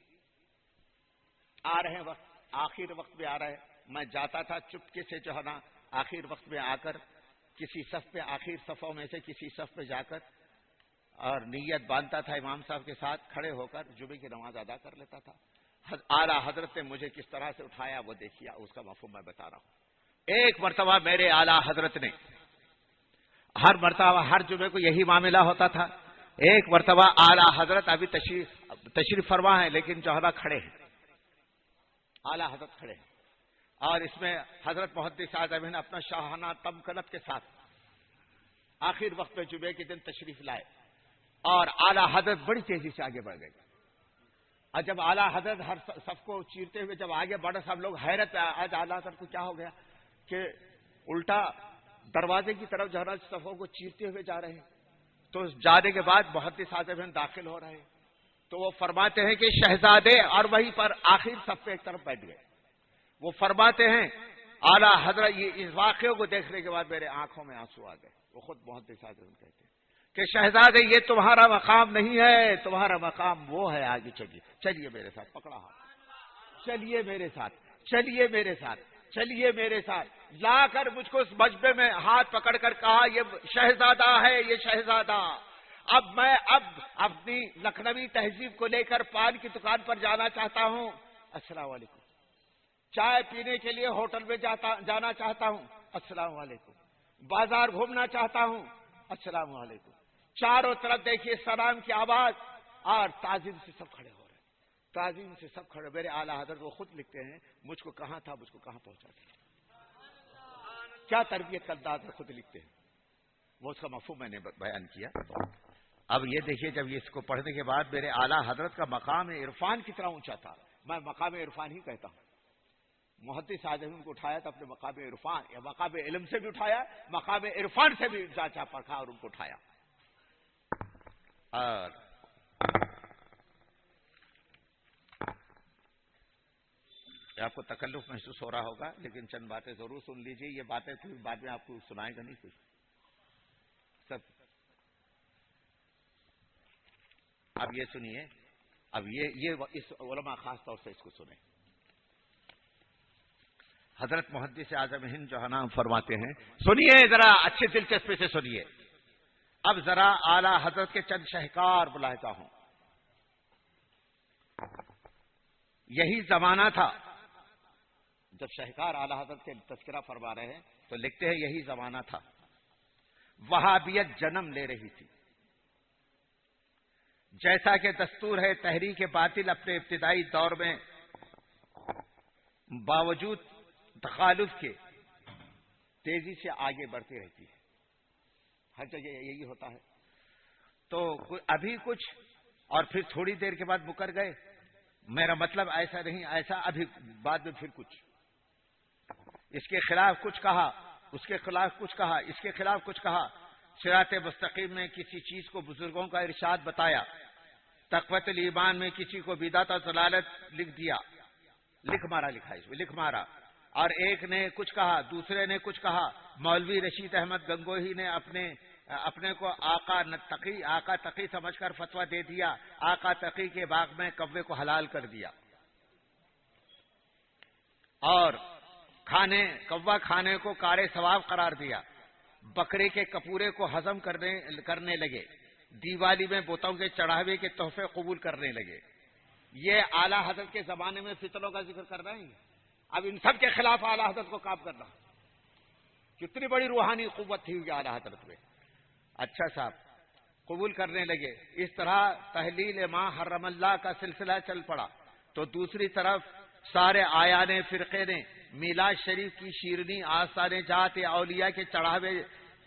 آ رہے ہیں, وقت آخر وقت میں آ رہا ہے, میں جاتا تھا چپکے سے جو ہے نا آخر وقت میں آ کر کسی صف پہ, آخر صفوں میں سے کسی صف پہ جا کر اور نیت باندھتا تھا, امام صاحب کے ساتھ کھڑے ہو کر جمعے کی نماز ادا کر لیتا تھا. اعلیٰ حضرت نے مجھے کس طرح سے اٹھایا وہ دیکھیے, اس کا مفہوم میں بتا رہا ہوں. ایک مرتبہ میرے اعلیٰ حضرت نے, ہر مرتبہ ہر جمعے کو یہی معاملہ ہوتا تھا, ایک مرتبہ اعلیٰ حضرت ابھی تشریف فرما ہے لیکن جوہرہ کھڑے ہیں, اعلیٰ حضرت کھڑے ہیں, اور اس میں حضرت محدث اعظم نے اپنا شاہانہ تمکنت کے ساتھ آخر وقت میں جمعے کے دن تشریف لائے, اور اعلیٰ حضرت بڑی تیزی سے آگے بڑھ گئے. اور جب اعلیٰ حضرت ہر صف کو چیرتے ہوئے جب آگے بڑھے, سب لوگ حیرت, آج اعلیٰ حضرت کو کیا ہو گیا کہ الٹا دروازے کی طرف جو ہے صفوں کو چیرتے ہوئے جا رہے ہیں. تو جانے کے بعد محدث اعظم داخل ہو رہے ہیں, تو وہ فرماتے ہیں کہ شہزادے, اور وہیں پر آخر صف پہ ایک طرف بیٹھ گئے. وہ فرماتے ہیں اعلیٰ حضرت, یہ اس واقعے کو دیکھنے کے بعد میرے آنکھوں میں آنسو آ گئے. وہ خود محدث اعظم کہتے ہیں کہ شہزادے یہ تمہارا مقام نہیں ہے, تمہارا مقام وہ ہے, آگے چلیے, چلیے میرے ساتھ, پکڑا ہاتھ, چلیے میرے ساتھ, چلیے میرے ساتھ, چلیے میرے ساتھ, لا کر مجھ کو اس مجمع میں ہاتھ پکڑ کر کہا یہ شہزادہ ہے, یہ شہزادہ. اب میں اپنی لکھنوی تہذیب کو لے کر پان کی دکان پر جانا چاہتا ہوں, السلام علیکم, چائے پینے کے لیے ہوٹل میں جانا چاہتا ہوں, السلام علیکم, بازار گھومنا چاہتا ہوں, السلام علیکم. چاروں طرف دیکھیے سلام کی آواز, اور تعظیم سے سب کھڑے ہو رہے ہیں, تعظیم سے سب کھڑے. میرے اعلیٰ حضرت وہ خود لکھتے ہیں مجھ کو کہاں تھا, مجھ کو کہاں پہنچا دیا. کیا تربیت کا انداز ہے, خود لکھتے ہیں. وہ اس کا مفہوم میں نے بیان کیا. اب یہ دیکھیے, جب یہ اس کو پڑھنے کے بعد میرے اعلیٰ حضرت کا مقام عرفان کتنا اونچا تھا. میں مقام عرفان ہی کہتا ہوں. محدث اعظم کو اٹھایا تو اپنے مقام عرفان یا مقام علم سے بھی اٹھایا, مقام عرفان سے بھی جانچا پرکھا اور ان کو اٹھایا. اور آپ کو تکلف محسوس ہو رہا ہوگا, لیکن چند باتیں ضرور سن لیجیے. یہ باتیں پھر بعد میں آپ کو سنائے گا نہیں کچھ سب. اب یہ سنیے, اب یہ اس علماء خاص طور سے اس کو سنیں. حضرت محدث اعظم ہند جو ہے نا فرماتے ہیں, سنیے ذرا اچھے دلچسپی سے سنیے. اب ذرا اعلیٰ حضرت کے چند شہکار بلاتا ہوں. یہی زمانہ تھا جب شہکار اعلیٰ حضرت کے تذکرہ فرما رہے ہیں تو لکھتے ہیں یہی زمانہ تھا وہابیت جنم لے رہی تھی. جیسا کہ دستور ہے تحریک باطل اپنے ابتدائی دور میں باوجود تخالف کے تیزی سے آگے بڑھتی رہتی ہے. ہر جگہ یہی ہوتا ہے. تو ابھی کچھ اور پھر تھوڑی دیر کے بعد مکر گئے. میرا مطلب ایسا نہیں, ایسا ابھی بعد میں پھر کچھ اس کے خلاف کچھ کہا, اس کے خلاف کچھ کہا, اس کے خلاف کچھ کہا. صراط مستقیم میں کسی چیز کو بزرگوں کا ارشاد بتایا, تقویت الایمان میں کسی کو بدعت اور ضلالت لکھ دیا, لکھ مارا, لکھا اس میں لکھ مارا. اور ایک نے کچھ کہا, دوسرے نے کچھ کہا. مولوی رشید احمد گنگوہی نے اپنے کو آقا تقی سمجھ کر فتویٰ دے دیا. آقا تقی کے باغ میں کوے کو حلال کر دیا اور کوا کھانے کو کار ثواب قرار دیا. بکرے کے کپورے کو ہضم کرنے لگے. دیوالی میں بتوں کے چڑھاوے کے تحفے قبول کرنے لگے. یہ اعلیٰ حضرت کے زمانے میں فتنوں کا ذکر کر رہے ہیں. اب ان سب کے خلاف اعلیٰ حضرت کو کام کرنا, کتنی بڑی روحانی قوت تھی اعلیٰ حضرت میں. اچھا صاحب, قبول کرنے لگے. اس طرح تحلیل ما حرم اللہ کا سلسلہ چل پڑا. تو دوسری طرف سارے آیان فرقے نے میلاد شریف کی شیرنی، آستان جات اولیاء کے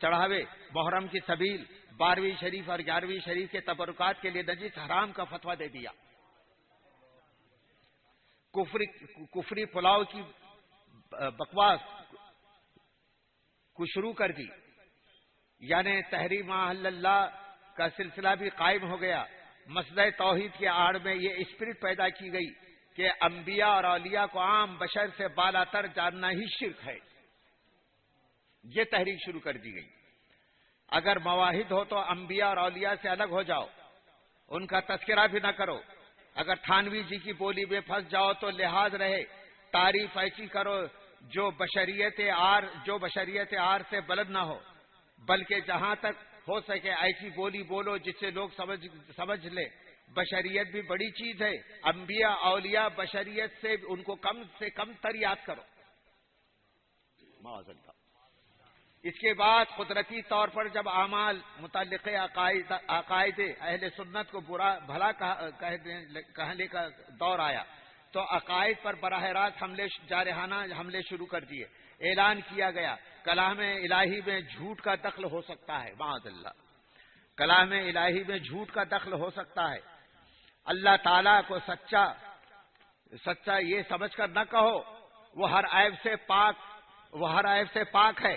چڑھاوے، محرم کی سبیل، 12ویں شریف اور 11ویں شریف کے تبرکات کے لیے نجس حرام کا فتویٰ دے دیا. کفری پلاؤ کی بکواس کو شروع کر دی. یعنی تحریم ما احل اللہ کا سلسلہ بھی قائم ہو گیا. مسئلہ توحید کے آڑ میں یہ اسپرٹ پیدا کی گئی کہ انبیاء اور اولیاء کو عام بشر سے بالا تر جاننا ہی شرک ہے. یہ تحریک شروع کر دی گئی. اگر مواحد ہو تو انبیاء اور اولیاء سے الگ ہو جاؤ، ان کا تذکرہ بھی نہ کرو. اگر تھانوی جی کی بولی میں پھنس جاؤ تو لحاظ رہے، تعریف ایسی کرو جو بشریت آر سے بلند نہ ہو، بلکہ جہاں تک ہو سکے ایسی بولی بولو جس سے لوگ سمجھ لے. بشریت بھی بڑی چیز ہے. انبیاء اولیاء بشریت سے ان کو کم سے کم تر یاد کرو. معاذ اللہ. اس کے بعد قدرتی طور پر جب اعمال متعلق عقائد اہل سنت کو بھلا کہنے کا دور آیا تو عقائد پر براہ راست جارحانہ حملے شروع کر دیے. اعلان کیا گیا کلام الہی میں جھوٹ کا دخل ہو سکتا ہے. معاذ اللہ. کلام الہی میں جھوٹ کا دخل ہو سکتا ہے. اللہ تعالیٰ کو سچا یہ سمجھ کر نہ کہو. وہ ہر عیب سے پاک ہے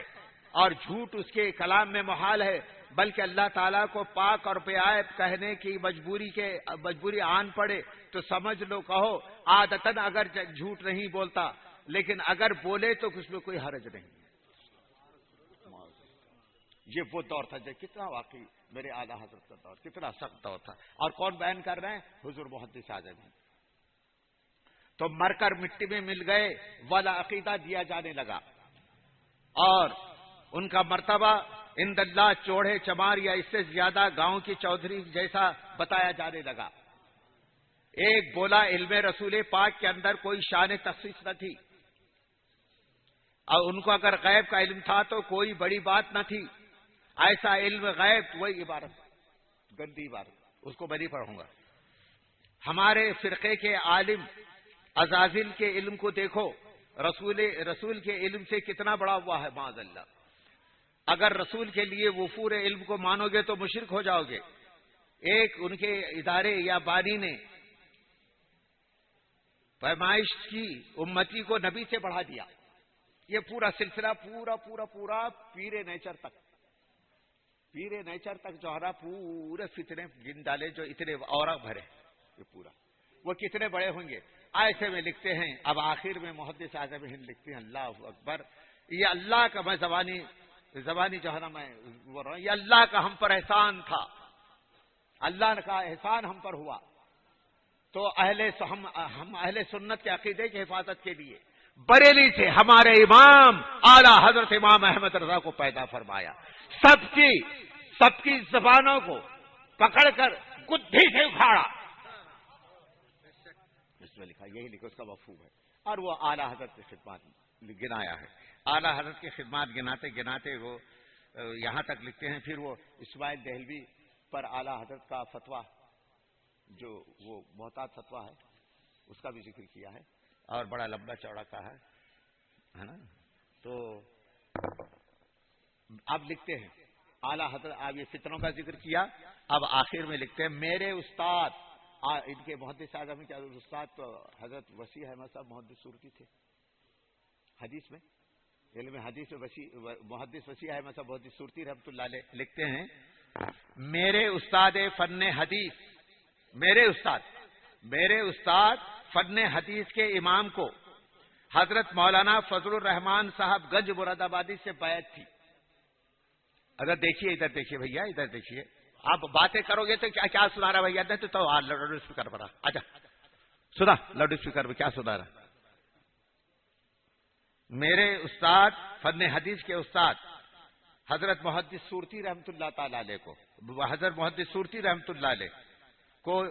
اور جھوٹ اس کے کلام میں محال ہے، بلکہ اللہ تعالیٰ کو پاک اور بے عیب کہنے کی مجبوری آن پڑے تو سمجھ لو کہو. عادتاً اگر جھوٹ نہیں بولتا، لیکن اگر بولے تو اس میں کوئی حرج نہیں. یہ وہ دور تھا جو کتنا واقعی میرے اعلیٰ حضرت کا دور کتنا سخت دور تھا. اور کون بیان کر رہے ہیں؟ حضور محدث اعظم. تو مر کر مٹی میں مل گئے والا عقیدہ دیا جانے لگا اور ان کا مرتبہ عند اللہ چوڑے چمار یا اس سے زیادہ گاؤں کی چودھری جیسا بتایا جانے لگا. ایک بولا علم رسول پاک کے اندر کوئی شان تخصیص نہ تھی، اور ان کو اگر غیب کا علم تھا تو کوئی بڑی بات نہ تھی. ایسا علم غیب، وہی عبارت گندی عبارت، اس کو میں نہیں پڑھوں گا. ہمارے فرقے کے عالم عزازل کے علم کو دیکھو، رسول کے علم سے کتنا بڑا ہوا ہے. معاذ اللہ. اگر رسول کے لیے وفور علم کو مانو گے تو مشرک ہو جاؤ گے. ایک ان کے ادارے یا بانی نے پیمائش کی امتی کو نبی سے بڑھا دیا. یہ پورا سلسلہ پورا پیر نیچر تک جو ہے نا پورے فتنے گن ڈالے جو اتنے اور بھرے. یہ پورا وہ کتنے بڑے ہوں گے. ایسے میں لکھتے ہیں. اب آخر میں محدث اعظم ہند لکھتے ہیں اللہ اکبر. یہ اللہ کا میں زبانی جو ہے نا میں بول رہا ہوں، یہ اللہ کا ہم پر احسان تھا. اللہ کا احسان ہم پر ہوا. تو ہم اہل سنت کے عقیدے کی حفاظت کے لیے بریلی سے ہمارے امام اعلیٰ حضرت امام احمد رضا کو پیدا فرمایا. سب کی زبانوں کو پکڑ کر گدھی سے اکھاڑا. اس میں لکھا، یہی لکھا، اس کا مفہوم ہے. اور وہ اعلیٰ حضرت کی خدمات گنایا ہے. اعلیٰ حضرت کی خدمات گناتے وہ یہاں تک لکھتے ہیں. پھر وہ اسماعیل دہلوی پر اعلیٰ حضرت کا فتویٰ جو وہ محتاط فتویٰ ہے اس کا بھی ذکر کیا ہے اور بڑا لمبا چوڑا کا ہے نا. تو اب لکھتے ہیں اعلیٰ حضرت، اب یہ فتنوں کا ذکر کیا. اب آخر میں لکھتے ہیں میرے استاد، ان کے محدث اعظم کے استاد تو حضرت وسیع احمد صاحب محدث صورتی تھے. حدیث میں علم حدیث میں محدث وسیع احمد صاحب محدث صورتی رحمۃ اللہ علیہ لکھتے ہیں میرے استاد فن حدیث، میرے استاد فن حدیث کے امام کو حضرت مولانا فضل الرحمان صاحب گنج مراد آبادی سے بیعت تھی. اگر دیکھیے ادھر دیکھیے بھیا، ادھر دیکھیے. آپ باتیں کرو گے تو کیا سنا رہا بھیا؟ نہیں تو لاؤڈ اسپیکر پر اچھا سنا، لاؤڈ اسپیکر پہ کیا سنا رہا. میرے استاد فن حدیث کے استاد حضرت محدث صورتی رحمت اللہ تعالی علیہ کو، حضرت محدث صورتی رحمت اللہ علیہ کو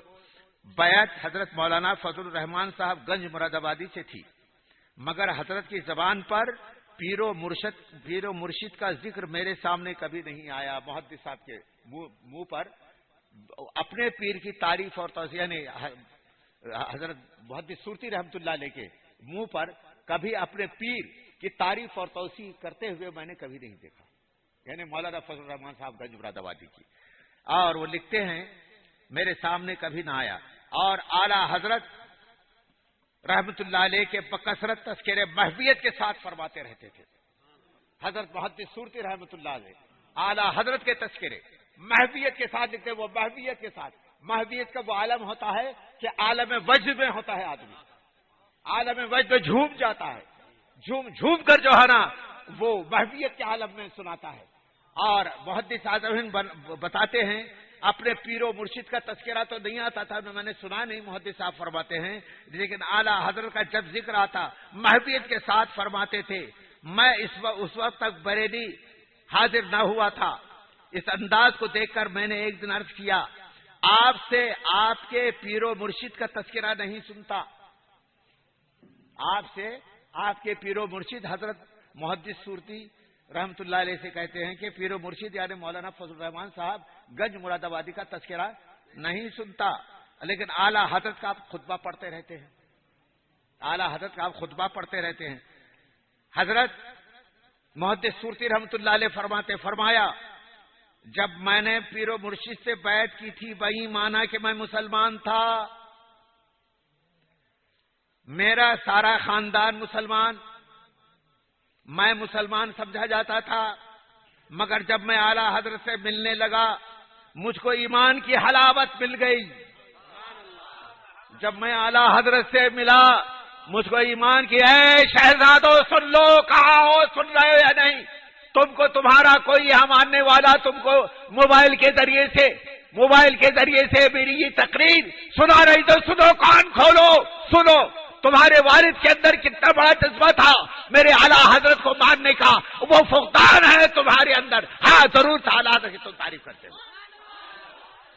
بیعت حضرت مولانا فضل الرحمان صاحب گنج مراد آبادی سے تھی، مگر حضرت کی زبان پر پیر و مرشد کا ذکر میرے سامنے کبھی نہیں آیا. محدث صاحب کے منہ پر اپنے پیر کی تعریف اور توصیہ نے حضرت محدث صورتی رحمت اللہ علیہ کے منہ پر کبھی اپنے پیر کی تعریف اور توصیح کرتے ہوئے میں نے کبھی نہیں دیکھا. یعنی مولانا فضل الرحمان صاحب گنج مراد آبادی کی. اور وہ لکھتے ہیں میرے سامنے کبھی نہ آیا. اور اعلی حضرت رحمت اللہ علیہ کے بکثرت تذکرے محویت کے ساتھ فرماتے رہتے تھے. حضرت محدث صورتی رحمت اللہ علیہ اعلی حضرت کے تذکرے محویت کے ساتھ لکھتے. وہ محویت کے ساتھ، محویت کا وہ عالم ہوتا ہے کہ عالم وجد میں ہوتا ہے آدمی. عالم وجد میں جھوم جاتا ہے، جھوم کر جو ہے نا وہ محویت کے عالم میں سناتا ہے. اور محدث اعظم بتاتے ہیں اپنے پیر و مرشد کا تذکرہ تو نہیں آتا تھا، میں نے سنا نہیں. محدث صاحب فرماتے ہیں لیکن اعلی حضرت کا جب ذکر آتا محویت کے ساتھ فرماتے تھے. میں اس وقت تک بریلی حاضر نہ ہوا تھا. اس انداز کو دیکھ کر میں نے ایک دن عرض کیا آپ سے آپ کے پیر و مرشد کا تذکرہ نہیں سنتا. آپ سے آپ کے پیر و مرشد حضرت محدث صورتی رحمت اللہ علیہ سے کہتے ہیں کہ پیر و مرشد یعنی مولانا فضل الرحمان صاحب گنج مراد آبادی کا تذکرہ نہیں سنتا. لیکن اعلی حضرت کا آپ خطبہ پڑھتے رہتے ہیں. اعلی حضرت کا آپ خطبہ پڑھتے رہتے ہیں. حضرت محدث صورتی رحمت اللہ علیہ فرمایا جب میں نے پیر و مرشد سے بیعت کی تھی وہی مانا کہ میں مسلمان تھا. میرا سارا خاندان مسلمان، میں مسلمان سمجھا جاتا تھا. مگر جب میں اعلی حضرت سے ملنے لگا مجھ کو ایمان کی حلاوت مل گئی. جب میں اعلی حضرت سے ملا مجھ کو ایمان کی. اے شہزادو سن لو، کہا ہو سن رہے ہو یا نہیں؟ تم کو تمہارا کوئی یہاں ماننے والا تم کو موبائل کے ذریعے سے میری یہ تقریر سنا رہی تو سنو، کان کھولو سنو. تمہارے والد کے اندر کتنا بڑا جذبہ تھا میرے اعلی حضرت کو ماننے کا، وہ فقدان ہے تمہارے اندر. ہاں ضرور اعلی حضرت کی تم تعریف کرتے ہو،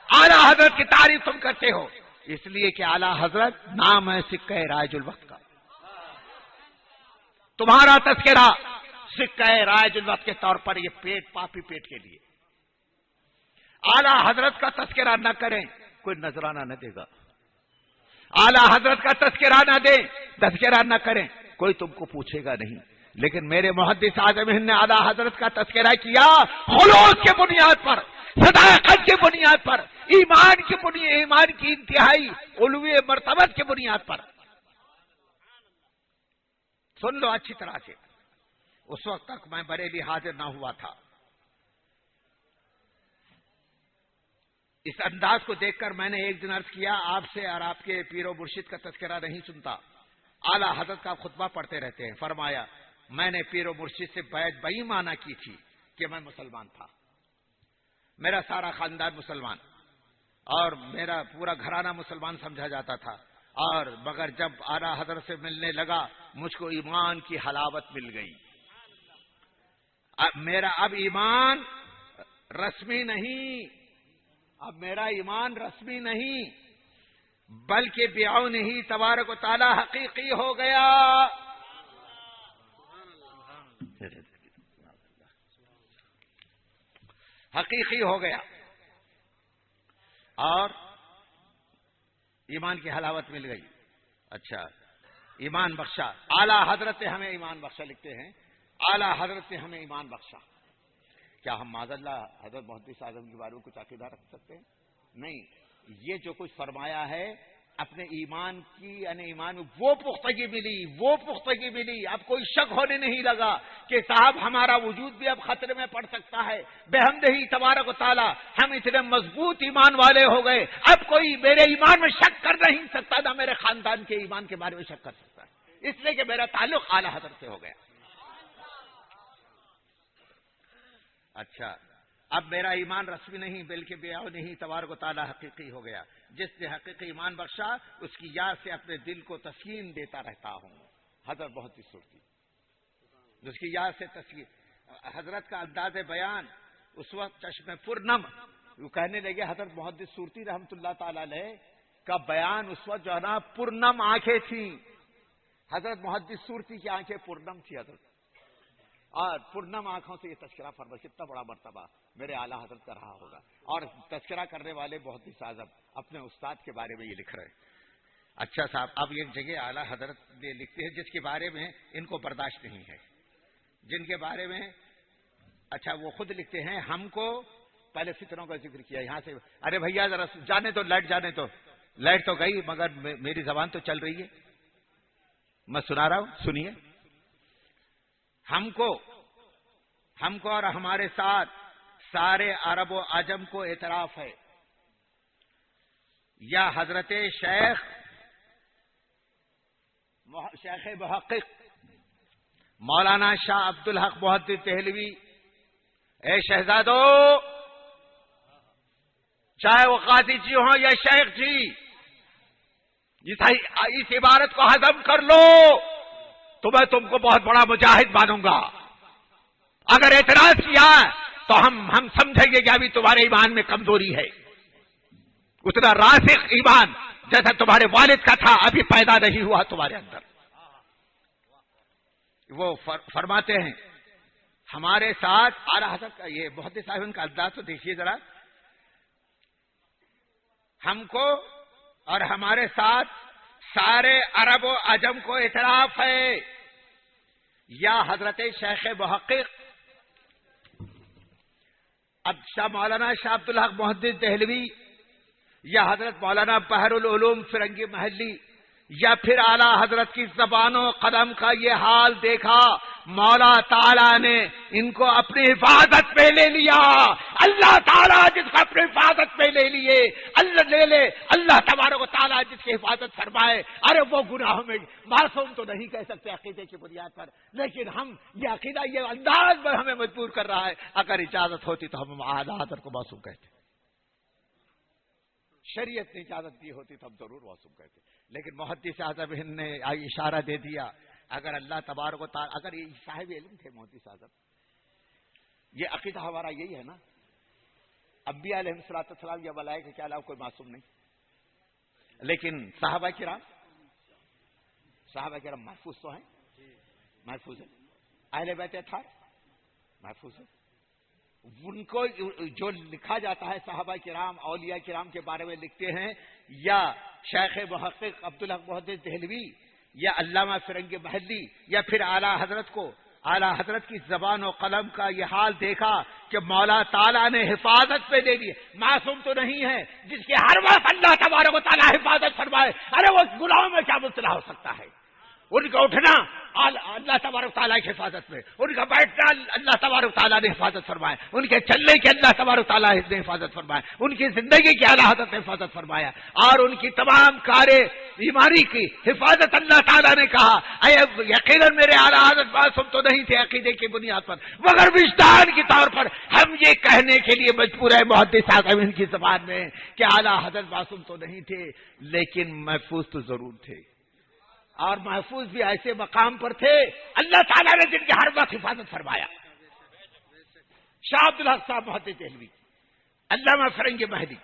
اعلی حضرت کی تعریف تم کرتے ہو اس لیے کہ اعلی حضرت نام ہے سکہ رائج الوقت کا. تمہارا تذکرہ سکہ رائج الوقت کے طور پر یہ پیٹ پاپی پیٹ کے لیے. اعلی حضرت کا تذکرہ نہ کریں کوئی نذرانہ نہ دے گا. اعلی حضرت کا تذکرہ نہ دیں، تذکرہ نہ کریں کوئی تم کو پوچھے گا نہیں. لیکن میرے محدث اعظم نے اعلی حضرت کا تذکرہ کیا خلوص کے بنیاد پر، صداقت کی بنیاد پر، ایمان کی انتہائی علوی مرتبت کی بنیاد پر. سن لو اچھی طرح سے. اس وقت تک میں بریلی حاضر نہ ہوا تھا. اس انداز کو دیکھ کر میں نے ایک دن عرض کیا آپ سے اور آپ کے پیر و مرشد کا تذکرہ نہیں سنتا. اعلی حضرت کا خطبہ پڑھتے رہتے ہیں. فرمایا میں نے پیر و مرشد سے بیعت بہی مانا کی تھی کہ میں مسلمان تھا. میرا سارا خاندان مسلمان اور میرا پورا گھرانہ مسلمان سمجھا جاتا تھا. اور مگر جب اعلی حضرت سے ملنے لگا مجھ کو ایمان کی حلاوت مل گئی. میرا اب ایمان رسمی نہیں، اب میرا ایمان رسمی نہیں بلکہ بعون ہی تبارک و تعالی حقیقی ہو گیا. حقیقی ہو گیا اور ایمان کی حلاوت مل گئی. اچھا ایمان بخشا اعلی حضرت نے ہمیں ایمان بخشا. لکھتے ہیں اعلی حضرت نے ہمیں ایمان بخشا. کیا ہم معاذ اللہ حضرت محدث اعظم کے بارے میں کچھ عقیدہ رکھ سکتے ہیں؟ نہیں. یہ جو کچھ فرمایا ہے اپنے ایمان کی یعنی ایمان میں وہ پختگی ملی. اب کوئی شک ہونے نہیں لگا کہ صاحب ہمارا وجود بھی اب خطرے میں پڑ سکتا ہے. بحمدہ تبارک و تعالی ہم اتنے مضبوط ایمان والے ہو گئے اب کوئی میرے ایمان میں شک کر نہیں سکتا، نہ میرے خاندان کے ایمان کے بارے میں شک کر سکتا ہے، اس لیے کہ میرا تعلق اعلی حضرت سے ہو گیا. اچھا اب میرا ایمان رسمی نہیں بلکہ بیاو نہیں تبارک و تعالی حقیقی ہو گیا. جس نے حقیقی ایمان بخشا اس کی یاد سے اپنے دل کو تسکین دیتا رہتا ہوں. حضرت بہت ہی صورتی جس کی یاد سے تسکین. حضرت کا انداز بیان اس وقت چشم پرنم. وہ کہنے لگے حضرت محدث صورتی رحمت اللہ تعالی علیہ کا بیان اس وقت جو ہے نا پرنم آنکھیں تھیں. حضرت محدث صورتی کی آنکھیں پرنم تھی. حضرت اور پرنم آنکھوں سے یہ تذکرہ فرما. کتنا بڑا مرتبہ میرے اعلیٰ حضرت کا رہا ہوگا. اور تذکرہ کرنے والے بہت ہی اعظم اپنے استاد کے بارے میں یہ لکھ رہے ہیں. اچھا صاحب، اب ایک جگہ اعلیٰ حضرت یہ لکھتے ہیں جس کے بارے میں ان کو برداشت نہیں ہے، جن کے بارے میں اچھا وہ خود لکھتے ہیں. ہم کو پہلے فتنوں کا ذکر کیا یہاں سے. ارے بھیا ذرا جانے تو لائٹ، جانے تو لائٹ تو گئی مگر میری زبان تو چل رہی ہے، میں سنا رہا ہوں، سنیے. ہم کو اور ہمارے ساتھ سارے عرب و عجم کو اعتراف ہے. یا حضرت شیخ محقق مولانا شاہ عبدالحق محدث دہلوی، اے شہزادو، چاہے وہ قاضی جی ہوں یا شیخ جی، اس عبارت کو ہضم کر لو تو میں تم کو بہت بڑا مجاہد مانوں گا. اگر اعتراض کیا تو ہم سمجھیں گے کہ ابھی تمہارے ایمان میں کمزوری ہے. اتنا راسخ ایمان جیسا تمہارے والد کا تھا ابھی پیدا نہیں ہوا تمہارے اندر. وہ فرماتے ہیں ہمارے ساتھ اعلیٰ حضرت کا یہ بہت صاحب کا انداز تو دیکھیے ذرا. ہم کو اور ہمارے ساتھ سارے عرب و عجم کو اعتراف ہے. یا حضرت شیخ محقق اب شاہ مولانا شاہ عبدالحق محدث دہلوی، یا حضرت مولانا بحر العلوم فرنگی محلی، یا پھر اعلیٰ حضرت کی زبان و قدم کا یہ حال دیکھا. مولا تعالیٰ نے ان کو اپنی حفاظت میں لے لیا. اللہ تعالیٰ جس کو اپنی حفاظت میں لے لیے اللہ تبارک و تعالیٰ جس کی حفاظت فرمائے. ارے وہ گناہوں میں معصوم تو نہیں کہہ سکتے عقیدے کی بنیاد پر، لیکن ہم یہ عقیدہ یہ انداز پر ہمیں مجبور کر رہا ہے. اگر اجازت ہوتی تو ہم اعلیٰ حضرت کو معصوم کہتے، شریعت نے اجازت دی ہوتی تو ہم ضرور معصوم کہتے. لیکن محدث اعظم ہند نے اشارہ دے دیا. اگر اللہ تبارک و تعالی، اگر یہ صاحب علم تھے محدث اعظم، یہ عقیدہ ہمارا یہی ہے نا، انبیاء علیہ السلام یا ملائکہ کے علاوہ کوئی معصوم نہیں. لیکن صحابہ کرام محفوظ تو ہیں، محفوظ ہے. اہل بیت اطہار محفوظ ہے. ان کو جو لکھا جاتا ہے صحابہ کرام اولیاء کرام کے بارے میں لکھتے ہیں، یا شیخ محقق عبدالحق محدث دہلوی یا علامہ فرنگی محلی، یا پھر اعلیٰ حضرت کو، اعلیٰ حضرت کی زبان و قلم کا یہ حال دیکھا کہ مولا تعالیٰ نے حفاظت پہ دے دی. معصوم تو نہیں ہے جس کے ہر وقت اللہ تبارک و تعالیٰ حفاظت فرمائے. ارے وہ گناہوں میں کیا مبتلا ہو سکتا ہے؟ ان کا اٹھنا اللہ تبارک تعالیٰ کی حفاظت میں، ان کا بیٹھنا اللہ تبارک تعالیٰ نے حفاظت فرمایا، ان کے چلنے کی اللہ تبارک تعالیٰ نے حفاظت فرمایا، ان کی زندگی کی اعلیٰ حضرت نے حفاظت فرمایا، اور ان کی تمام کارے بیماری کی حفاظت اللہ تعالیٰ نے کہا. یقیناً میرے اعلیٰ حضرت معصوم تو نہیں تھے عقیدے کی بنیاد پر، مگر وجدان کے طور پر ہم یہ کہنے کے لیے مجبور ہے محدث اعظم کی زبان میں کہ اعلیٰ حضرت معصوم تو نہیں تھے لیکن محفوظ تو ضرور تھے. اور محفوظ بھی ایسے مقام پر تھے اللہ تعالیٰ نے جن کی ہر وقت حفاظت فرمایا. شاہ عبدالحق صاحب محدث دہلوی، علامہ فرنگی محلی،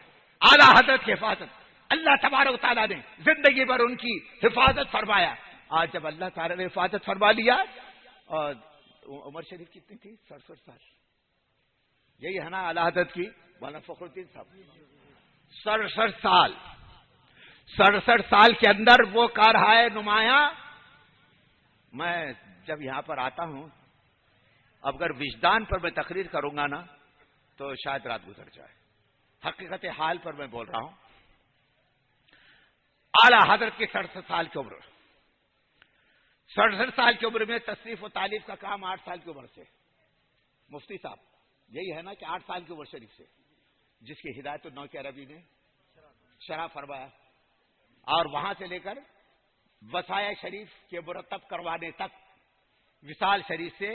اعلیٰ حضرت کی حفاظت اللہ تبارک تعالیٰ نے زندگی بھر ان کی حفاظت فرمایا. آج جب اللہ تعالیٰ نے حفاظت فرما لیا، اور عمر شریف کتنی تھی؟ 67 سال. یہی ہے نا اعلیٰ حضرت کی مولانا فخر الدین صاحب؟ 67 سال. 67 سال کے اندر وہ کارہائے نمایاں. میں جب یہاں پر آتا ہوں، اب اگر وجدان پر میں تقریر کروں گا نا تو شاید رات گزر جائے. حقیقت حال پر میں بول رہا ہوں. اعلیٰ حضرت کی 67 سال کی عمر، 67 سال کی عمر میں تصنیف و تالیف کا کام 8 سال کی عمر سے. مفتی صاحب یہی ہے نا کہ 8 سال کی عمر شریف سے، جس کی ہدایت النو کے عربی نے شرح فرمایا، اور وہاں سے لے کر وصایا شریف کے مرتب کروانے تک، وصال شریف سے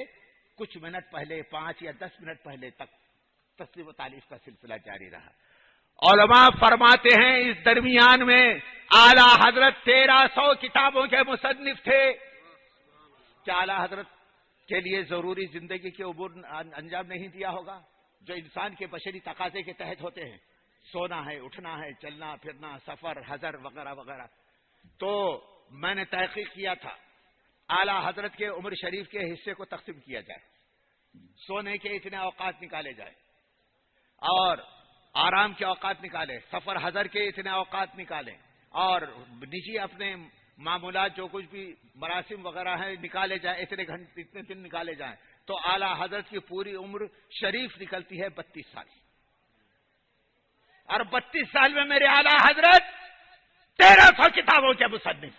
کچھ منٹ پہلے 5 یا 10 منٹ پہلے تک تصنیف و تالیف کا سلسلہ جاری رہا. علماء فرماتے ہیں اس درمیان میں اعلیٰ حضرت 1300 کتابوں کے مصنف تھے. کیا اعلیٰ حضرت کے لیے ضروری زندگی کے امور انجام نہیں دیا ہوگا جو انسان کے بشری تقاضے کے تحت ہوتے ہیں؟ سونا ہے، اٹھنا ہے، چلنا پھرنا، سفر، حضر وغیرہ وغیرہ. تو میں نے تحقیق کیا تھا اعلیٰ حضرت کے عمر شریف کے حصے کو تقسیم کیا جائے. سونے کے اتنے اوقات نکالے جائیں اور آرام کے اوقات نکالیں، سفر حضر کے اتنے اوقات نکالیں اور نجی اپنے معمولات جو کچھ بھی مراسم وغیرہ ہیں نکالے جائیں، اتنے گھنٹے اتنے دن نکالے جائیں، تو اعلیٰ حضرت کی پوری عمر شریف نکلتی ہے 32 سال، اور 32 سال میں میرے اعلیٰ حضرت 1300 کتابوں کے مصنف،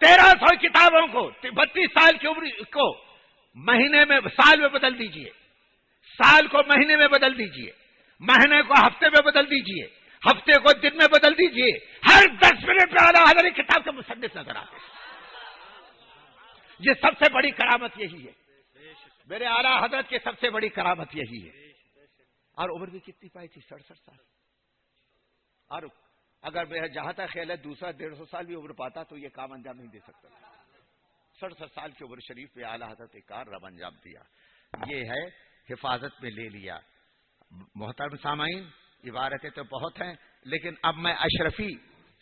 1300 کتابوں کو 32 سال کی عمر کو مہینے میں سال میں بدل دیجئے، سال کو مہینے میں بدل دیجئے، مہینے کو ہفتے میں بدل دیجئے، ہفتے کو دن میں بدل دیجئے، ہر 10 منٹ پہ اعلیٰ حضرت کتاب کے مصنف نظر آتے ہیں۔ یہ سب سے بڑی کرامت یہی ہے، میرے اعلیٰ حضرت کی سب سے بڑی کرامت یہی ہے۔ اور عمر بھی کتنی پائی تھی؟ 67 سال۔ اور اگر میرا جہاں تک خیال ہے دوسرا 150 سال بھی عمر پاتا تو یہ کام انجام نہیں دے سکتا۔ 67 سال کی عمر شریف پہ اعلیٰ حضرت ایک کام انجام دیا، یہ ہے حفاظت میں لے لیا۔ محترم سامعین، عبارتیں تو بہت ہیں، لیکن اب میں اشرفی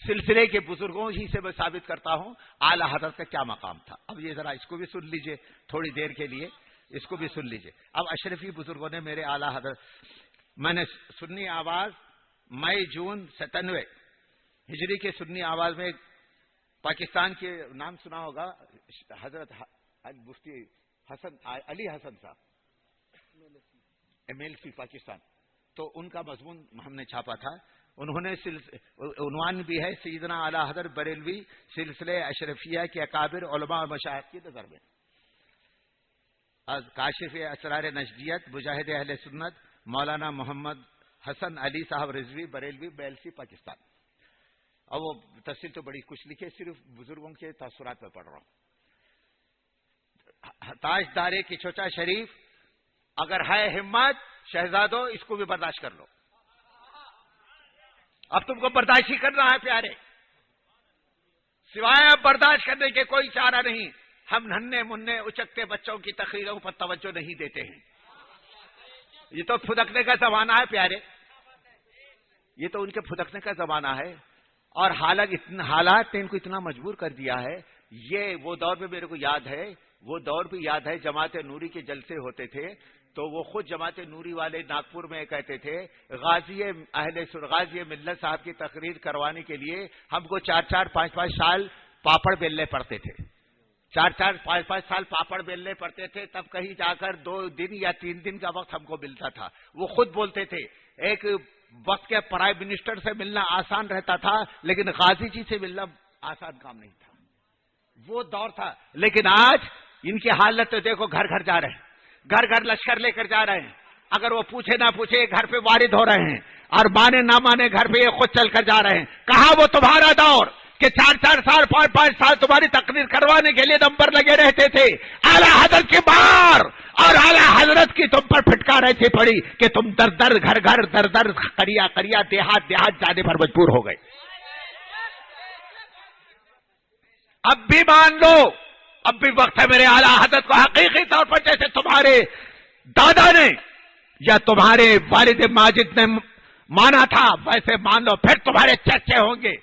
سلسلے کے بزرگوں ہی سے میں ثابت کرتا ہوں اعلیٰ حضرت کا کیا مقام تھا۔ اب یہ ذرا اس کو بھی سن لیجئے تھوڑی دیر کے لیے، اس کو بھی سن لیجئے۔ اب اشرفی بزرگوں نے میرے اعلیٰ حضرت، میں نے سنی آواز مئی جون 97 ہجری کے سنی آواز میں پاکستان کے نام سنا ہوگا، حضرت مفتی حسن علی حسن صاحب، MLC پاکستان، تو ان کا مضمون ہم نے چھاپا تھا۔ انہوں نے عنوان بھی ہے سیدنا اعلیٰ حضرت بریلوی سلسلے اشرفیہ کے اکابر علماء اور مشائخ کی نظر میں، از کاشف اسرار نجدیت مجاہد اہل سنت مولانا محمد حسن علی صاحب رضوی بریلوی BLC پاکستان۔ اور وہ تفصیل تو بڑی کچھ لکھے، صرف بزرگوں کے تاثرات میں پڑھ رہا ہوں۔ تاجدار کی چوچا شریف، اگر ہے ہمت شہزادوں اس کو بھی برداشت کر لو، اب تم کو برداشت ہی کرنا ہے پیارے، سوائے اب برداشت کرنے کے کوئی چارہ نہیں۔ ہم ننھے منھے اچکتے بچوں کی تقریروں پر توجہ نہیں دیتے ہیں، یہ تو پھدکنے کا زمانہ ہے پیارے، یہ تو ان کے پھدکنے کا زمانہ ہے، اور حالات نے ان کو اتنا مجبور کر دیا ہے۔ یہ وہ دور بھی میرے کو یاد ہے، وہ دور بھی یاد ہے جماعت نوری کے جلسے ہوتے تھے تو وہ خود جماعت نوری والے ناگپور میں کہتے تھے غازی ملت صاحب کی تقریر کروانے کے لیے ہم کو 4-4 5-5 سال پاپڑ بیلنے پڑتے تھے، 4-4 5-5 سال پاپڑ بیلنے پڑتے تھے، تب کہیں جا کر 2 دن یا 3 دن کا وقت ہم کو ملتا تھا۔ وہ خود بولتے تھے ایک وقت کے پرائم منسٹر سے ملنا آسان رہتا تھا لیکن غازی جی سے ملنا آسان کام نہیں تھا، وہ دور تھا۔ لیکن آج ان کی حالت تو دیکھو، گھر گھر جا رہے ہیں، گھر گھر لشکر لے کر جا رہے ہیں، اگر وہ پوچھے نہ پوچھے گھر پہ وارد ہو رہے ہیں، اور مانے نہ مانے گھر پہ یہ خود چل کر جا رہے ہیں۔ کہاں وہ تمہارا دور کہ 4-4 سال 5-5 سال تمہاری تقریر کروانے کے لیے نمبر لگے رہتے تھے، اعلیٰ حضرت کی بار اور اعلیٰ حضرت کی تم پر پھٹکار ایسی پڑی کہ تم در در گھر گھر در در قریا قریا دیہات دیہات جانے پر مجبور ہو گئے۔ اب بھی مان لو، اب بھی وقت ہے میرے اعلیٰ حضرت کو حقیقی طور پر جیسے تمہارے دادا نے یا تمہارے والد ماجد نے مانا تھا ویسے مان لو، پھر تمہارے چرچے ہوں گے،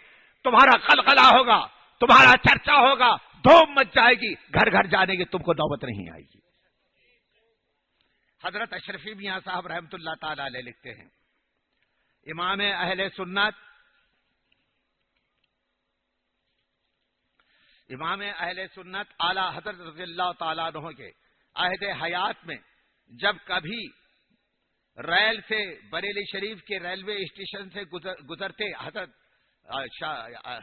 تمہارا قلقلہ ہوگا، تمہارا چرچا ہوگا، دھوم مچ جائے گی، گھر گھر جانے کی تم کو نوبت نہیں آئے گی۔ حضرت اشرفی میاں صاحب رحمت اللہ تعالی علیہ لکھتے ہیں، امام اہل سنت اعلیٰ حضرت رضی اللہ تعالیٰ عنہ کے عہد حیات میں جب کبھی ریل سے بریلی شریف کے ریلوے اسٹیشن سے گزرتے، حضرت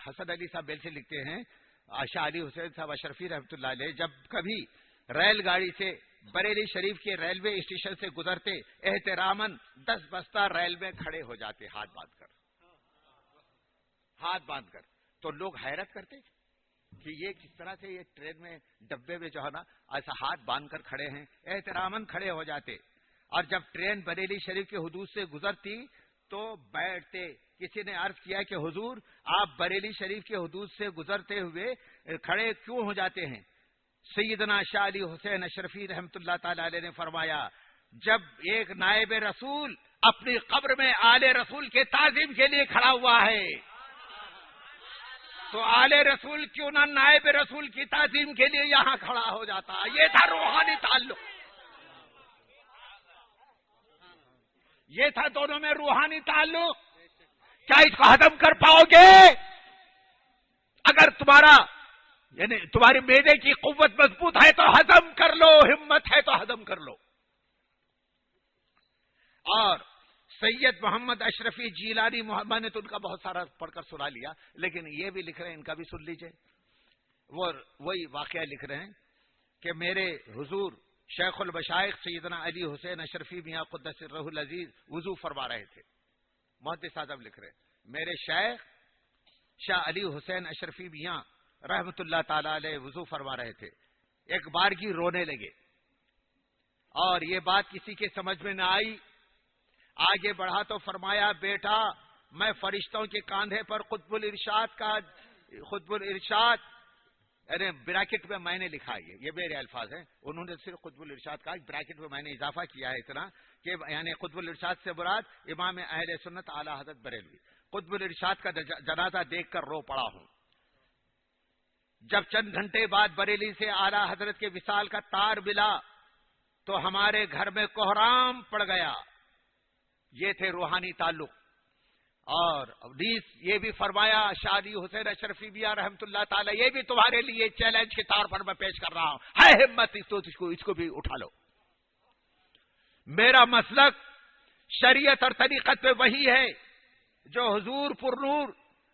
حسن علی صاحب بیل سے لکھتے ہیں، شاہ علی حسین صاحب اشرفی رحمۃ اللہ علیہ جب کبھی ریل گاڑی سے بریلی شریف کے ریلوے اسٹیشن سے گزرتے احتراماً 10 بستہ ریل میں کھڑے ہو جاتے ہاتھ باندھ کر، تو لوگ حیرت کرتے کہ یہ کس طرح سے یہ ٹرین میں ڈبے میں جو ہے نا ایسا ہاتھ باندھ کر کھڑے ہیں، احتراماً کھڑے ہو جاتے، اور جب ٹرین بریلی شریف کے حدود سے گزرتی تو بیٹھتے۔ کسی نے عرض کیا کہ حضور آپ بریلی شریف کے حدود سے گزرتے ہوئے کھڑے کیوں ہو جاتے ہیں؟ سیدنا شاہ علی حسین اشرفی رحمت اللہ تعالی علیہ نے فرمایا، جب ایک نائب رسول اپنی قبر میں آل رسول کے تعظیم کے لیے کھڑا ہوا ہے تو آل رسول کیوں نہ نائب رسول کی تعظیم کے لیے یہاں کھڑا ہو جاتا۔ یہ تھا روحانی تعلق، یہ تھا دونوں میں روحانی تعلق. کیا اس کو ہضم کر پاؤ گے؟ اگر تمہارا یعنی تمہاری معدے کی قوت مضبوط ہے تو ہضم کر لو، ہمت ہے تو ہضم کر لو. اور سید محمد اشرفی جیلانی، میں نے تو ان کا بہت سارا پڑھ کر سنا لیا، لیکن یہ بھی لکھ رہے ہیں، ان کا بھی سن لیجئے. وہ وہی واقعہ لکھ رہے ہیں کہ میرے حضور شیخ المشائخ سیدنا علی حسین اشرفی میاں قدس سرہ العزیز وضو فرما رہے تھے. محدث اعظم لکھ رہے ہیں میرے شیخ شاہ علی حسین اشرفی میاں رحمت اللہ تعالی علیہ وضو فرما رہے تھے. ایک بارگی رونے لگے اور یہ بات کسی کے سمجھ میں نہ آئی. آگے بڑھا تو فرمایا، بیٹا میں فرشتوں کے کاندھے پر قطب الارشاد یعنی بریکٹ میں میں نے لکھا ہے، یہ میرے الفاظ ہیں، انہوں نے صرف قطب الارشاد کہا، بریکٹ میں نے اضافہ کیا ہے اتنا کہ یعنی قطب الارشاد سے مراد امام اہل سنت اعلی حضرت بریلوی. قطب الارشاد کا جنازہ دیکھ کر رو پڑا ہوں. جب چند گھنٹے بعد بریلی سے اعلی حضرت کے وصال کا تار ملا تو ہمارے گھر میں کوہرام پڑ گیا. یہ تھے روحانی تعلق. اور یہ بھی فرمایا شاہ علی حسین اشرفی میاں رحمت اللہ تعالی، یہ بھی تمہارے لیے چیلنج کے طور پر میں پیش کر رہا ہوں، ہے ہمت اس کو بھی اٹھا لو. میرا مسلک شریعت اور طریقت میں وہی ہے جو حضور پر نور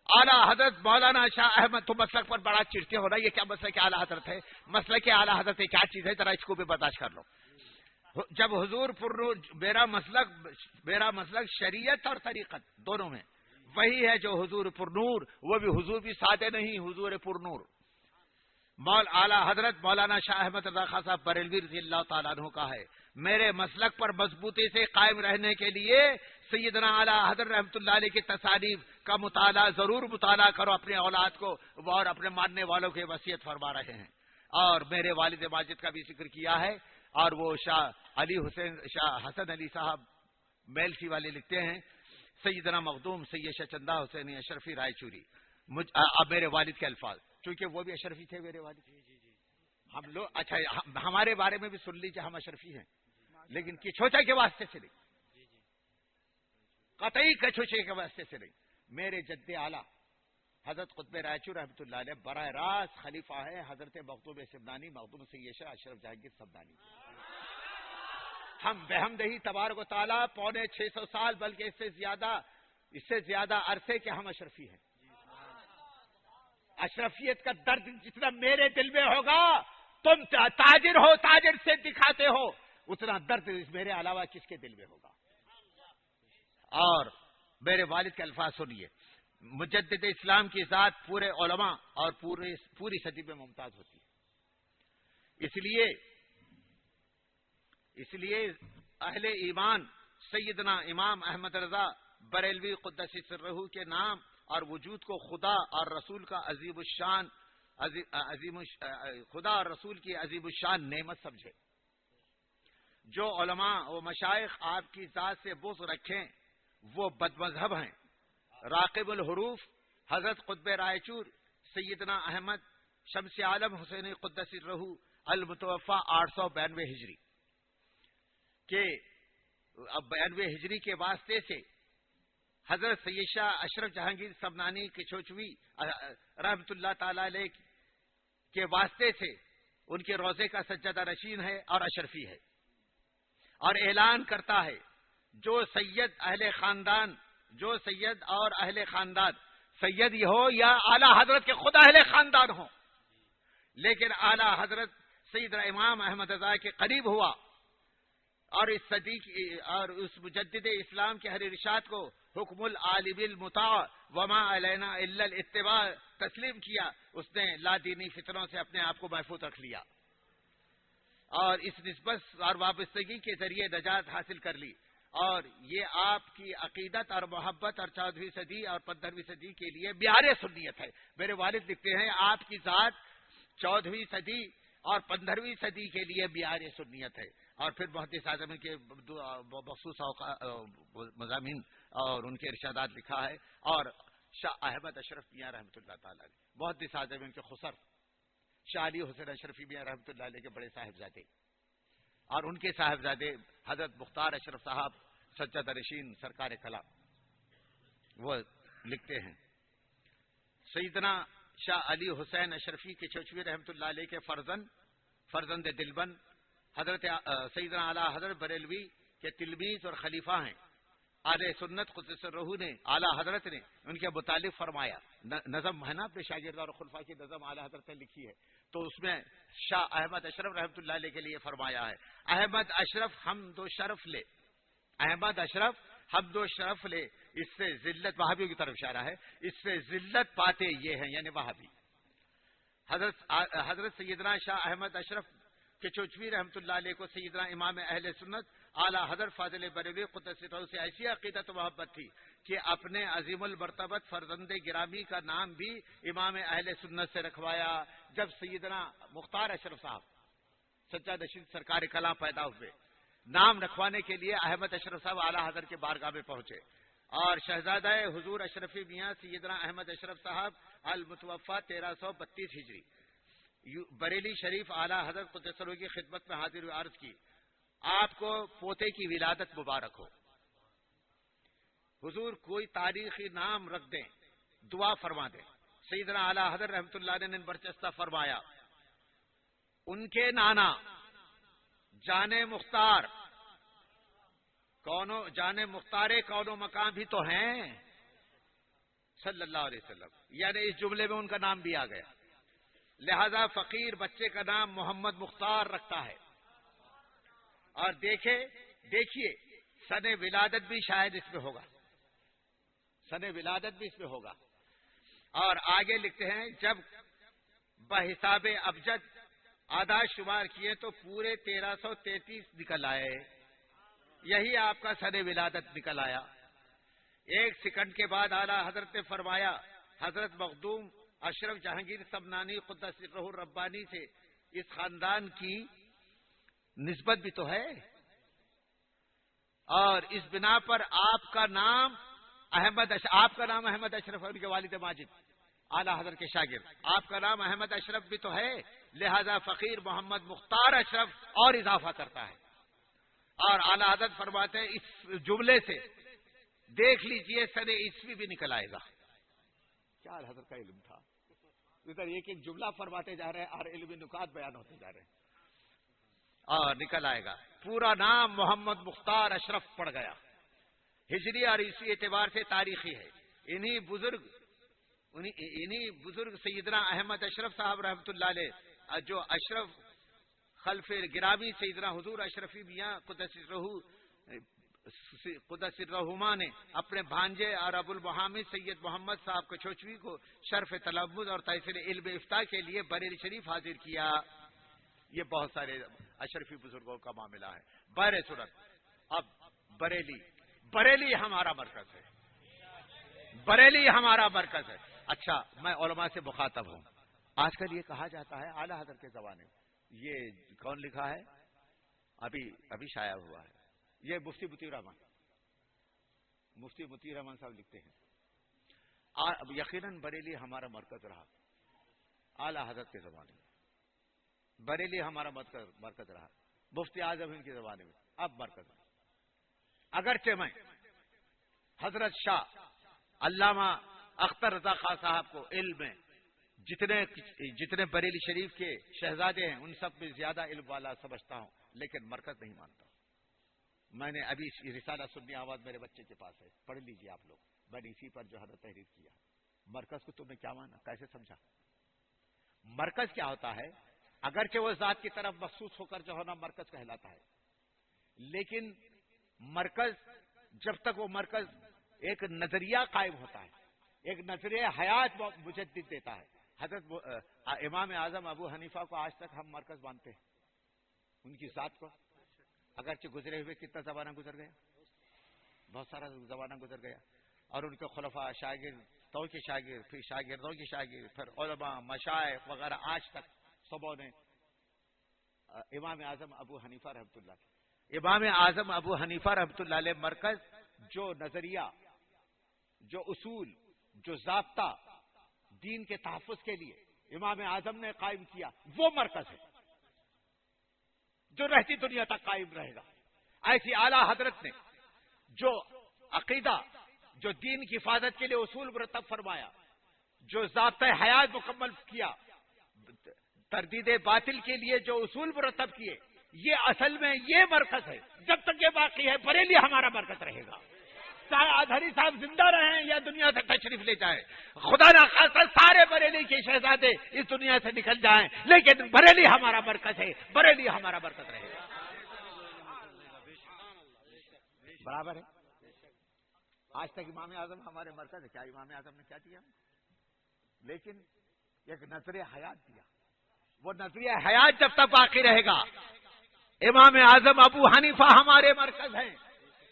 اعلی حضرت مولانا شاہ احمد. تو مسلک پر بڑا چڑھتے ہو نا، یہ کیا مسلک اعلی حضرت ہے؟ مسلک اعلی حضرت کیا چیز ہے؟ ذرا اس کو بھی برداشت کر لو. جب حضور پر نور، میرا مسلک شریعت اور طریقت دونوں میں وہی ہے جو حضور پر نور، وہ بھی حضور بھی سادے نہیں، حضور پر نور اعلی حضرت مولانا شاہ احمد رضا خان صاحب بریلوی رضی اللہ تعالیٰ عنہ کا ہے. میرے مسلک پر مضبوطی سے قائم رہنے کے لیے سیدنا اعلی حضرت رحمت اللہ علیہ کی تصانیف کا مطالعہ ضرور مطالعہ کرو اپنے اولاد کو، اور اپنے ماننے والوں کی وصیت فرما رہے ہیں. اور میرے والد ماجد کا بھی ذکر کیا ہے. اور وہ شاہ حسن علی صاحب میلسی والے لکھتے ہیں، سیدنا مخدوم سید شاہ چندہ حسین اشرفی رائے چوری. اب میرے والد کے الفاظ، چونکہ وہ بھی اشرفی تھے میرے والد. ہم لوگ اچھا ہمارے بارے میں بھی سن لیجیے، ہم اشرفی ہیں لیکن کچھوچا کے واسطے سے نہیں، قطعی کچھوچے کے واسطے سے نہیں. میرے جد اعلیٰ حضرت قطب رائچور رحمۃ اللہ علیہ براہ راست خلیفہ ہے حضرت مخدوم سمنانی، مخدوم سید شاہ اشرف جہانگیر سمنانی. ہم بحمدہ تبارک و تعالیٰ 650 سال بلکہ اس سے زیادہ عرصے کے ہم اشرفی ہیں. اشرفیت کا درد جتنا میرے دل میں ہوگا، تم تاجر ہو، تاجر سے دکھاتے ہو، اتنا درد میرے علاوہ کس کے دل میں ہوگا. اور میرے والد کے الفاظ سنیے، مجدد اسلام کی ذات پورے علماء اور پوری صدی میں ممتاز ہوتی ہے. اس لیے اہل ایمان سیدنا امام احمد رضا بریلوی قدس سرہ کے نام اور وجود کو خدا اور رسول کی عظیم الشان نعمت سمجھے. جو علماء و مشائخ آپ کی ذات سے بغض رکھیں وہ بد مذہب ہیں. راقب الحروف حضرت قطب رائچور سیدنا احمد شمس عالم حسین قدس سرہ المتوفا 892 ہجری کے 92 ہجری کے واسطے سے حضرت سید شاہ اشرف جہانگیر سمنانی کچھوچوی رحمت اللہ تعالی علیہ کے واسطے سے ان کے روضے کا سجدہ نشین ہے اور اشرفی ہے. اور اعلان کرتا ہے جو سید اور اہل خاندان سید ہی ہو یا اعلی حضرت کے خود اہل خاندان ہو، لیکن اعلی حضرت سیدنا امام احمد رضا کے قریب ہوا اور اس مجدد اسلام کے ہر ارشاد کو حکم العالم المطاع وما علینا الا الاتباع تسلیم کیا، اس نے لا دینی فطروں سے اپنے آپ کو محفوظ رکھ لیا اور اس نسبت اور وابستگی کے ذریعے نجات حاصل کر لی. اور یہ آپ کی عقیدت اور محبت اور 14ویں صدی اور 15ویں صدی کے لیے معیار سنیت ہے. میرے والد لکھتے ہیں آپ کی ذات 14ویں صدی اور 15ویں صدی کے لیے معیار سنیت ہے. اور پھر محدث اعظم کے مخصوص مضامین اور ان کے ارشادات لکھا ہے. اور شاہ احمد اشرف میاں رحمۃ اللہ تعالی محدث اعظم کے خسر شاہ علی حسین اشرفی میاں رحمۃ اللہ علیہ کے بڑے صاحبزادے اور ان کے صاحبزادے حضرت مختار اشرف صاحب سجادہ نشین سرکار کلام وہ لکھتے ہیں سیدنا شاہ علی حسین اشرفی کے چوچوی رحمۃ اللہ علیہ کے فرزند دلبند حضرت سیدنا اعلیٰ حضرت بریلوی کے تلمیذ اور خلیفہ ہیں. اہل سنت قدس الروح نے اعلیٰ حضرت نے ان کے متعلق فرمایا. نظم ہے نا اپنے شاگرد اور خلفاء کی نظم اعلیٰ حضرت نے لکھی ہے, تو اس میں شاہ احمد اشرف رحمۃ اللہ علیہ کے لیے فرمایا ہے احمد اشرف حمد و شرف لے, احمد اشرف حمد و شرف لے, اس سے ذلت وہابیوں کی طرف اشارہ ہے, اس سے ذلت پاتے یہ ہیں یعنی وہابی. حضرت سیدنا شاہ احمد اشرف کے چوچوی رحمۃ اللہ علیہ کو سیدنا امام اہل سنت اعلیٰ حضرت فاضل بریلوی قدس سرہ سے ایسی عقیدت و محبت تھی کہ اپنے عظیم المرتبت فرزند گرامی کا نام بھی امام اہل سنت سے رکھوایا. جب سیدنا مختار اشرف صاحب سجادہ نشین سرکار کلام پیدا ہوئے, نام رکھوانے کے لیے احمد اشرف صاحب اعلیٰ حضرت کے بارگاہ میں پہنچے اور شہزادہ حضور اشرفی میاں سیدنا احمد اشرف صاحب المتوفا 1332 ہجری بریلی شریف اعلیٰ حضرت قدس سرہ کی خدمت میں حاضر ہوئے, عرض کی آپ کو پوتے کی ولادت مبارک ہو. حضور کوئی تاریخی نام رکھ دیں, دعا فرما دیں. سیدنا اعلیٰ حضرت رحمۃ اللہ علیہ نے برچستہ فرمایا ان کے نانا جانے مختار کونو مقام بھی تو ہیں صلی اللہ علیہ وسلم, یعنی اس جملے میں ان کا نام بھی آ گیا. لہذا فقیر بچے کا نام محمد مختار رکھتا ہے. اور دیکھیے سن ولادت بھی شاید اس میں ہوگا, سن ولادت بھی اس میں ہوگا. اور آگے لکھتے ہیں جب بحساب ابجد آدھا شمار کیے تو پورے 1333 نکل آئے, یہی آپ کا سن ولادت نکل آیا. ایک سیکنڈ کے بعد اعلیٰ حضرت نے فرمایا حضرت مخدوم اشرف جہانگیر سمنانی قدس سرہ ربانی سے اس خاندان کی نسبت بھی تو ہے, اور اس بنا پر آپ کا نام احمد اشرف ان کے والد ماجد اعلیٰ حضرت کے شاگرد, آپ کا نام احمد اشرف بھی تو ہے, لہذا فقیر محمد مختار اشرف اور اضافہ کرتا ہے. اور اعلیٰ حضرت فرماتے ہیں اس جملے سے دیکھ لیجئے سن عیسوی بھی نکل آئے گا. کیا حضرت کا علم تھا, ادھر ایک ایک جملہ فرماتے جا رہے ہیں اور علمی نکات بیان ہوتے جا رہے ہیں, اور نکل آئے گا. پورا نام محمد مختار اشرف پڑ گیا. ہجری اور عیسوی اعتبار سے تاریخی ہے. انہی بزرگ سیدنا احمد اشرف صاحب رحمۃ اللہ علیہ جو اشرف خلف گرامی سیدنا حضور اشرفی میاں قدس الرحمٰ نے اپنے بھانجے اور ابو المحامد سید محمد صاحب کے چوچوی کو شرف تلمذ اور تحصیل علم افتاء کے لیے بریلی شریف حاضر کیا. یہ بہت سارے اشرفی بزرگوں کا معاملہ ہے. بہر صورت اب بریلی ہمارا مرکز ہے, بریلی ہمارا مرکز ہے. اچھا, میں علماء سے مخاطب ہوں. آج کل یہ کہا جاتا ہے اعلیٰ حضرت کے زمانے میں, یہ کون لکھا ہے, ابھی شائع ہوا ہے, یہ مفتی مطیع رحمان صاحب لکھتے ہیں. یقیناً بریلی ہمارا مرکز رہا اعلیٰ حضرت کے زمانے میں, بریلی ہمارا مرکز رہا مفتی اعظم ان کے زمانے میں, اب مرکز رہا. اگرچہ میں حضرت شاہ علامہ اختر رضا خان صاحب کو علم میں جتنے بریلی شریف کے شہزادے ہیں ان سب میں زیادہ علم والا سمجھتا ہوں, لیکن مرکز نہیں مانتا. میں نے ابھی رسالہ سنی آواز میرے بچے کے پاس ہے, پڑھ لیجئے آپ لوگ. میں نے اسی پر جو ہے تحریر کیا. مرکز کو تم نے کیا مانا, کیسے سمجھا؟ مرکز کیا ہوتا ہے؟ اگرچہ وہ ذات کی طرف مخصوص ہو کر جو ہے نا مرکز کہلاتا ہے, لیکن مرکز جب تک وہ مرکز ایک نظریہ قائم ہوتا ہے, ایک نظریہ حیات مجدد دیتا ہے. حضرت امام اعظم ابو حنیفہ کو آج تک ہم مرکز مانتے ہیں, ان کی ذات کو. اگرچہ گزرے ہوئے کتنا زمانہ گزر گیا, بہت سارا زمانہ گزر گیا, اور ان کے خلفاء شاگردوں کے شاگرد, پھر شاگردوں کے شاگرد, پھر علماء مشائخ وغیرہ, آج تک سبوں نے امام اعظم ابو حنیفہ رحمۃ اللہ علیہ مرکز, جو نظریہ, جو اصول, جو ضابطہ دین کے تحفظ کے لیے امام اعظم نے قائم کیا, وہ مرکز ہے جو رہتی دنیا تک قائم رہے گا. ایسی اعلیٰ حضرت نے جو عقیدہ، جو دین کی حفاظت کے لیے اصول مرتب فرمایا، جو ضابطۂ حیات مکمل کیا، تردید باطل کے لیے جو اصول مرتب کیے، یہ اصل میں یہ مرکز ہے. جب تک یہ باقی ہے بریلی ہمارا مرکز رہے گا. چاہے اظہری صاحب زندہ رہیں یا دنیا سے تشریف لے جائیں، خدا نہ خاصہ سارے بریلی کے شہزادے اس دنیا سے نکل جائیں، لیکن بریلی ہمارا مرکز ہے، بریلی ہمارا مرکز رہے گا. برابر ہے. آج تک امام اعظم ہمارے مرکز ہے. کیا امام اعظم نے کیا دیا؟ لیکن ایک نظریہ حیات دیا. وہ نظریہ حیات جب تک باقی رہے گا. امام اعظم ابو حنیفہ ہمارے مرکز ہیں.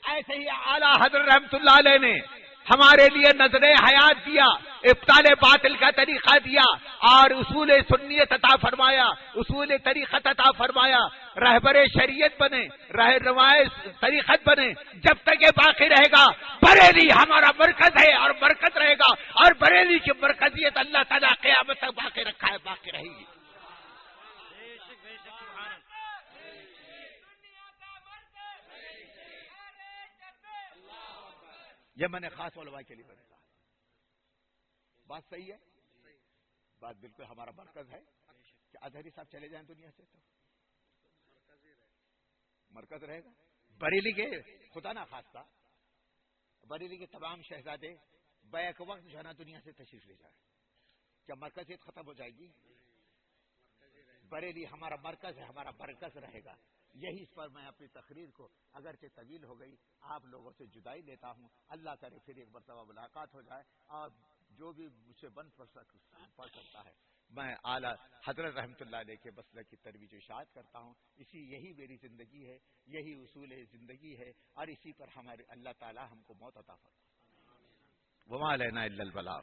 ایسے ہی اعلیٰ حضرت رحمت اللہ علیہ نے ہمارے لیے نظریہ حیات دیا، ابطال باطل کا طریقہ دیا اور اصول سنیت عطا فرمایا، اصول طریقت عطا فرمایا، رہبر شریعت بنے، رہنمائے طریقت بنے. جب تک یہ باقی رہے گا بریلی ہمارا مرکز ہے اور مرکز رہے گا، اور بریلی کی مرکزیت اللہ تعالیٰ قیامت تک باقی رکھا ہے، باقی رہے گی. یہ میں نے خاص علماء کے لیے میں نے کہا. بات صحیح ہے، بات بالکل ہمارا مرکز ہے کہ اظہری صاحب چلے جائیں دنیا سے تو مرکز رہے گا. بریلی کے خدا نہ خواستہ بریلی کے تمام شہزادے بیک وقت جو ہے نا دنیا سے تشریف لے جائیں، کیا مرکزیت ختم ہو جائے گی؟ بریلی ہمارا مرکز ہے، ہمارا مرکز رہے گا. یہی اس پر میں اپنی تقریر کو اگرچہ طویل ہو گئی آپ لوگوں سے جدائی لیتا ہوں. اللہ کرے پھر ایک مرتبہ ملاقات ہو جائے اور جو بھی مجھ سے بن پڑ سکتا ہے میں اعلیٰ حضرت رحمت اللہ علیہ کے مسلک کی ترویج و اشاعت کرتا ہوں. یہی میری زندگی ہے، یہی اصول زندگی ہے، اور اسی پر ہمارے اللہ تعالی ہم کو موت عطا فرمائے. وما علینا الا البلاغ.